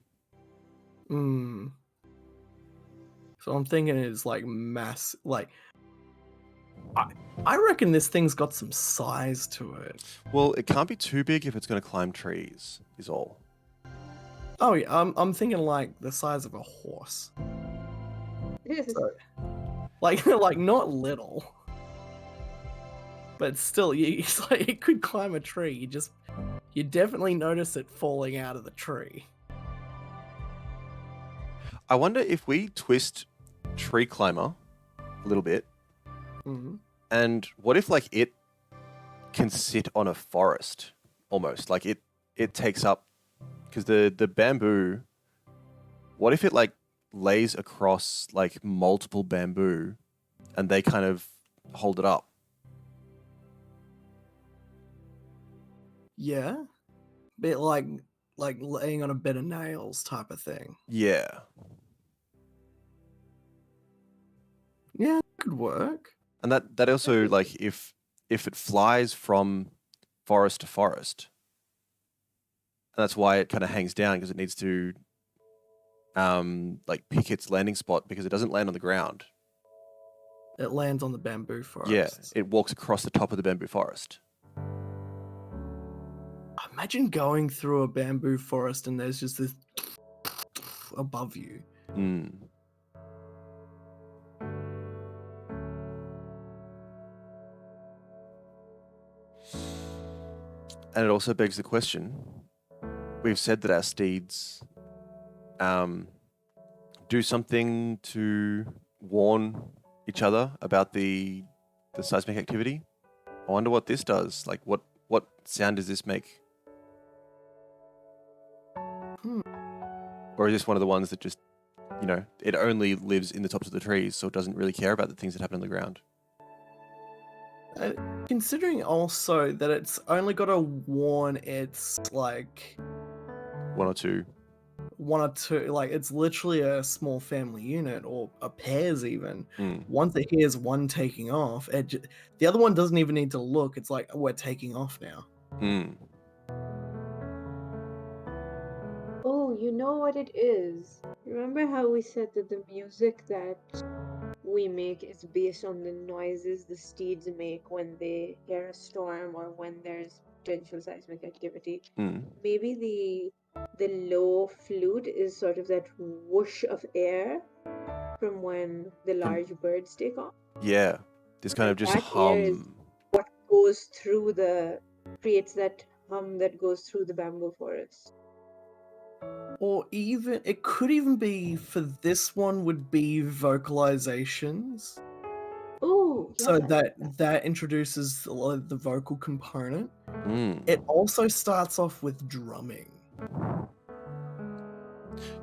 So I'm thinking it's like mass, like I reckon this thing's got some size to it. Well, it can't be too big if it's going to climb trees, is all. Oh yeah, I'm thinking like the size of a horse. So, like not little, but still, it's like it could climb a tree. You definitely notice it falling out of the tree. I wonder if we twist Tree Climber a little bit, and what if like it can sit on a forest almost, like it takes up, because the bamboo. What if it like lays across like multiple bamboo, and they kind of hold it up? Yeah, bit like laying on a bed of nails type of thing. Yeah. Yeah, it could work. And that also, like, if it flies from forest to forest, and that's why it kind of hangs down, because it needs to like pick its landing spot, because it doesn't land on the ground. It lands on the bamboo forest. Yeah, it walks across the top of the bamboo forest. Imagine going through a bamboo forest and there's just this above you. And it also begs the question, we've said that our steeds do something to warn each other about the seismic activity. I wonder what this does. Like, what sound does this make? Or is this one of the ones that just, it only lives in the tops of the trees, so it doesn't really care about the things that happen on the ground? Considering also that it's only got to warn its like One or two, like it's literally a small family unit or a pairs even. Mm. Once it hears one taking off, the other one doesn't even need to look. It's like, we're taking off now. Oh, you know what it is? Remember how we said that the music that we make is based on the noises the steeds make when they hear a storm or when there's potential seismic activity? Maybe the low flute is sort of that whoosh of air from when the large birds take off. Yeah, this kind of just that air is hum. what goes through creates that hum that goes through the bamboo forest. Or even, it could even be, for this one, would be vocalizations. Oh, yeah. So that introduces the vocal component. It Mm. also starts off with drumming.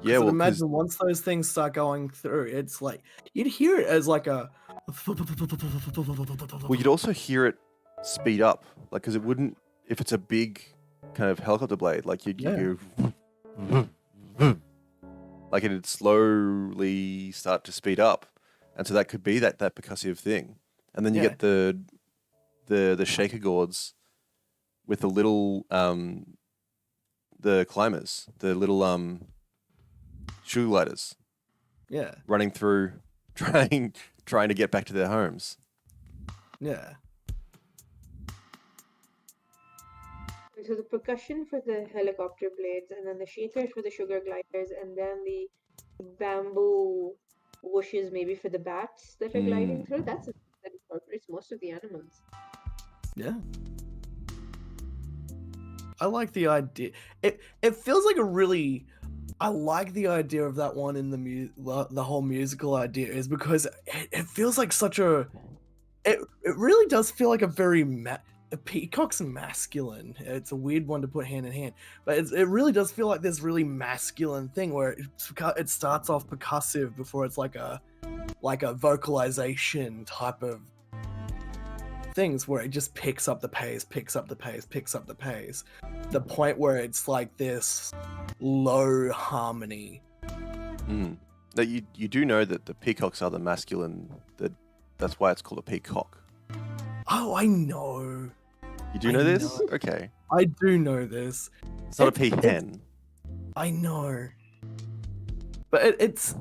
Yeah, well, imagine once those things start going through, it's like you'd hear it as like a. well, you'd also hear it speed up, like, because it wouldn't, if it's a big kind of helicopter blade. Like you Yeah. go, like it'd slowly start to speed up, and so that could be that percussive thing. And then you Yeah. get the shaker gourds with the little the climbers, the little sugar gliders Yeah. running through, trying to get back to their homes. Yeah. So the percussion for the helicopter blades, and then the shakers for the sugar gliders, and then the bamboo whooshes maybe for the bats that are gliding through. That incorporates most of the animals. Yeah. I like the idea. It feels like a really. I like the idea of that one in the whole musical idea is because it feels like such a. It really does feel like a very a peacock's masculine. It's a weird one to put hand in hand, but it really does feel like this really masculine thing where it starts off percussive before it's like a vocalization type of things where it just picks up the pace, picks up the pace, picks up the pace. The point where it's like this low harmony. Now you do know that the peacocks are the masculine. That's why it's called a peacock. Oh, I know. You do know this? Okay. I do know this. It's not a peahen. I know. But it's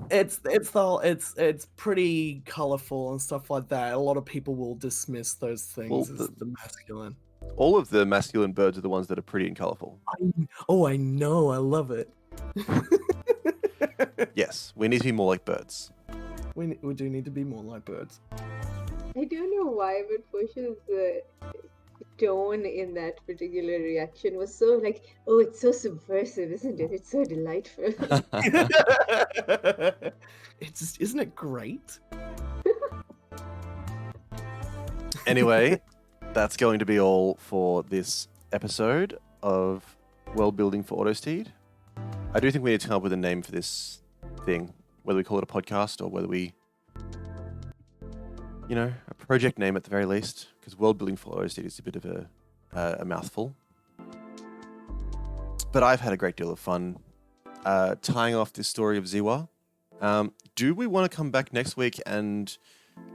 pretty colorful and stuff like that. A lot of people will dismiss those things as the masculine. All of the masculine birds are the ones that are pretty and colorful. I know. I love it. Yes, we need to be more like birds. We do need to be more like birds. I don't know why, but Posh's tone in that particular reaction was so like, oh, it's so subversive, isn't it? It's so delightful. Isn't it great? Anyway, that's going to be all for this episode of World Building for Autostede. I do think we need to come up with a name for this thing, whether we call it a podcast or whether we, a project name at the very least, because World Building for Autostede is a bit of a mouthful. But I've had a great deal of fun tying off this story of Ziwa. Do we want to come back next week and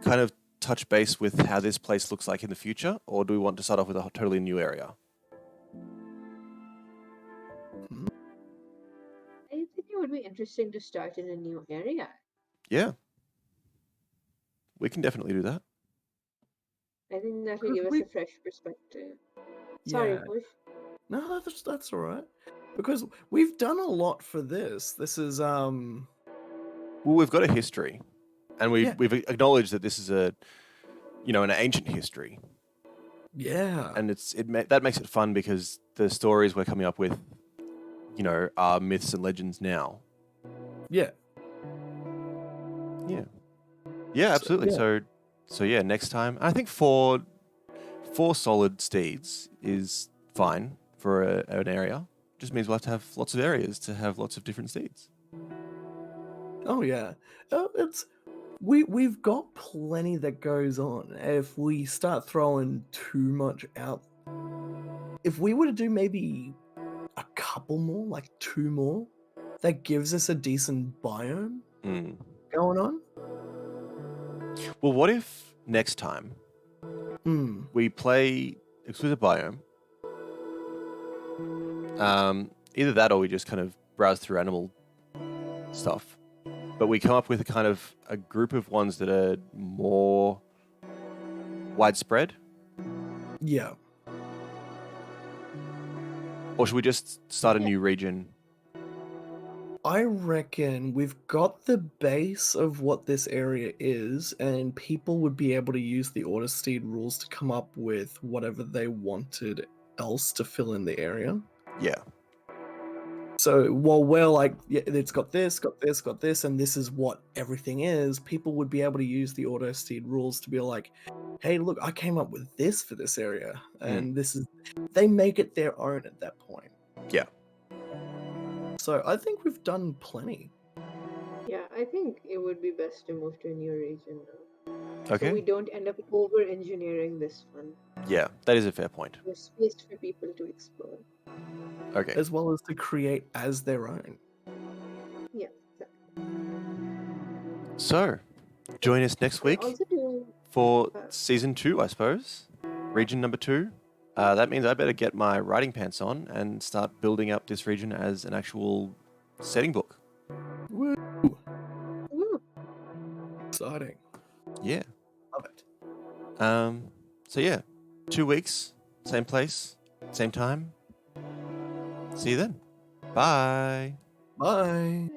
kind of touch base with how this place looks like in the future, or do we want to start off with a totally new area? I think it would be interesting to start in a new area. Yeah. We can definitely do that. I think that will give us a fresh perspective. Sorry, Push. No, that's all right. Because we've done a lot for this. This is Well, we've got a history, and we've acknowledged that this is an ancient history. Yeah. And that makes it fun because the stories we're coming up with, are myths and legends now. Yeah. Yeah. Yeah, absolutely. So yeah, next time, I think four solid steeds is fine for an area. Just means we'll have to have lots of areas to have lots of different steeds. Oh yeah. We've got plenty that goes on. If we start throwing too much out, if we were to do maybe a couple more, like 2 more, that gives us a decent biome going on. Well, what if next time we play Exclusive Biome? Either that or we just kind of browse through animal stuff. But we come up with a group of ones that are more widespread. Yeah. Or should we just start a new region? I reckon we've got the base of what this area is, and people would be able to use the Autostede rules to come up with whatever they wanted else to fill in the area. Yeah. So while we're like, yeah, it's got this, and this is what everything is, people would be able to use the Autostede rules to be like, hey, look, I came up with this for this area, and they make it their own at that point. Yeah. So I think we've done plenty. Yeah, I think it would be best to move to a new region now. Okay. So we don't end up over-engineering this one. Yeah, that is a fair point. There's space for people to explore. Okay. as well as to create as their own. Yeah. So, join us next And week also to for season 2, I suppose. Region number 2. That means I better get my writing pants on and start building up this region as an actual setting book. Woo! Woo. Exciting. Yeah. Love it. So yeah, 2 weeks, same place, same time. See you then. Bye. Bye.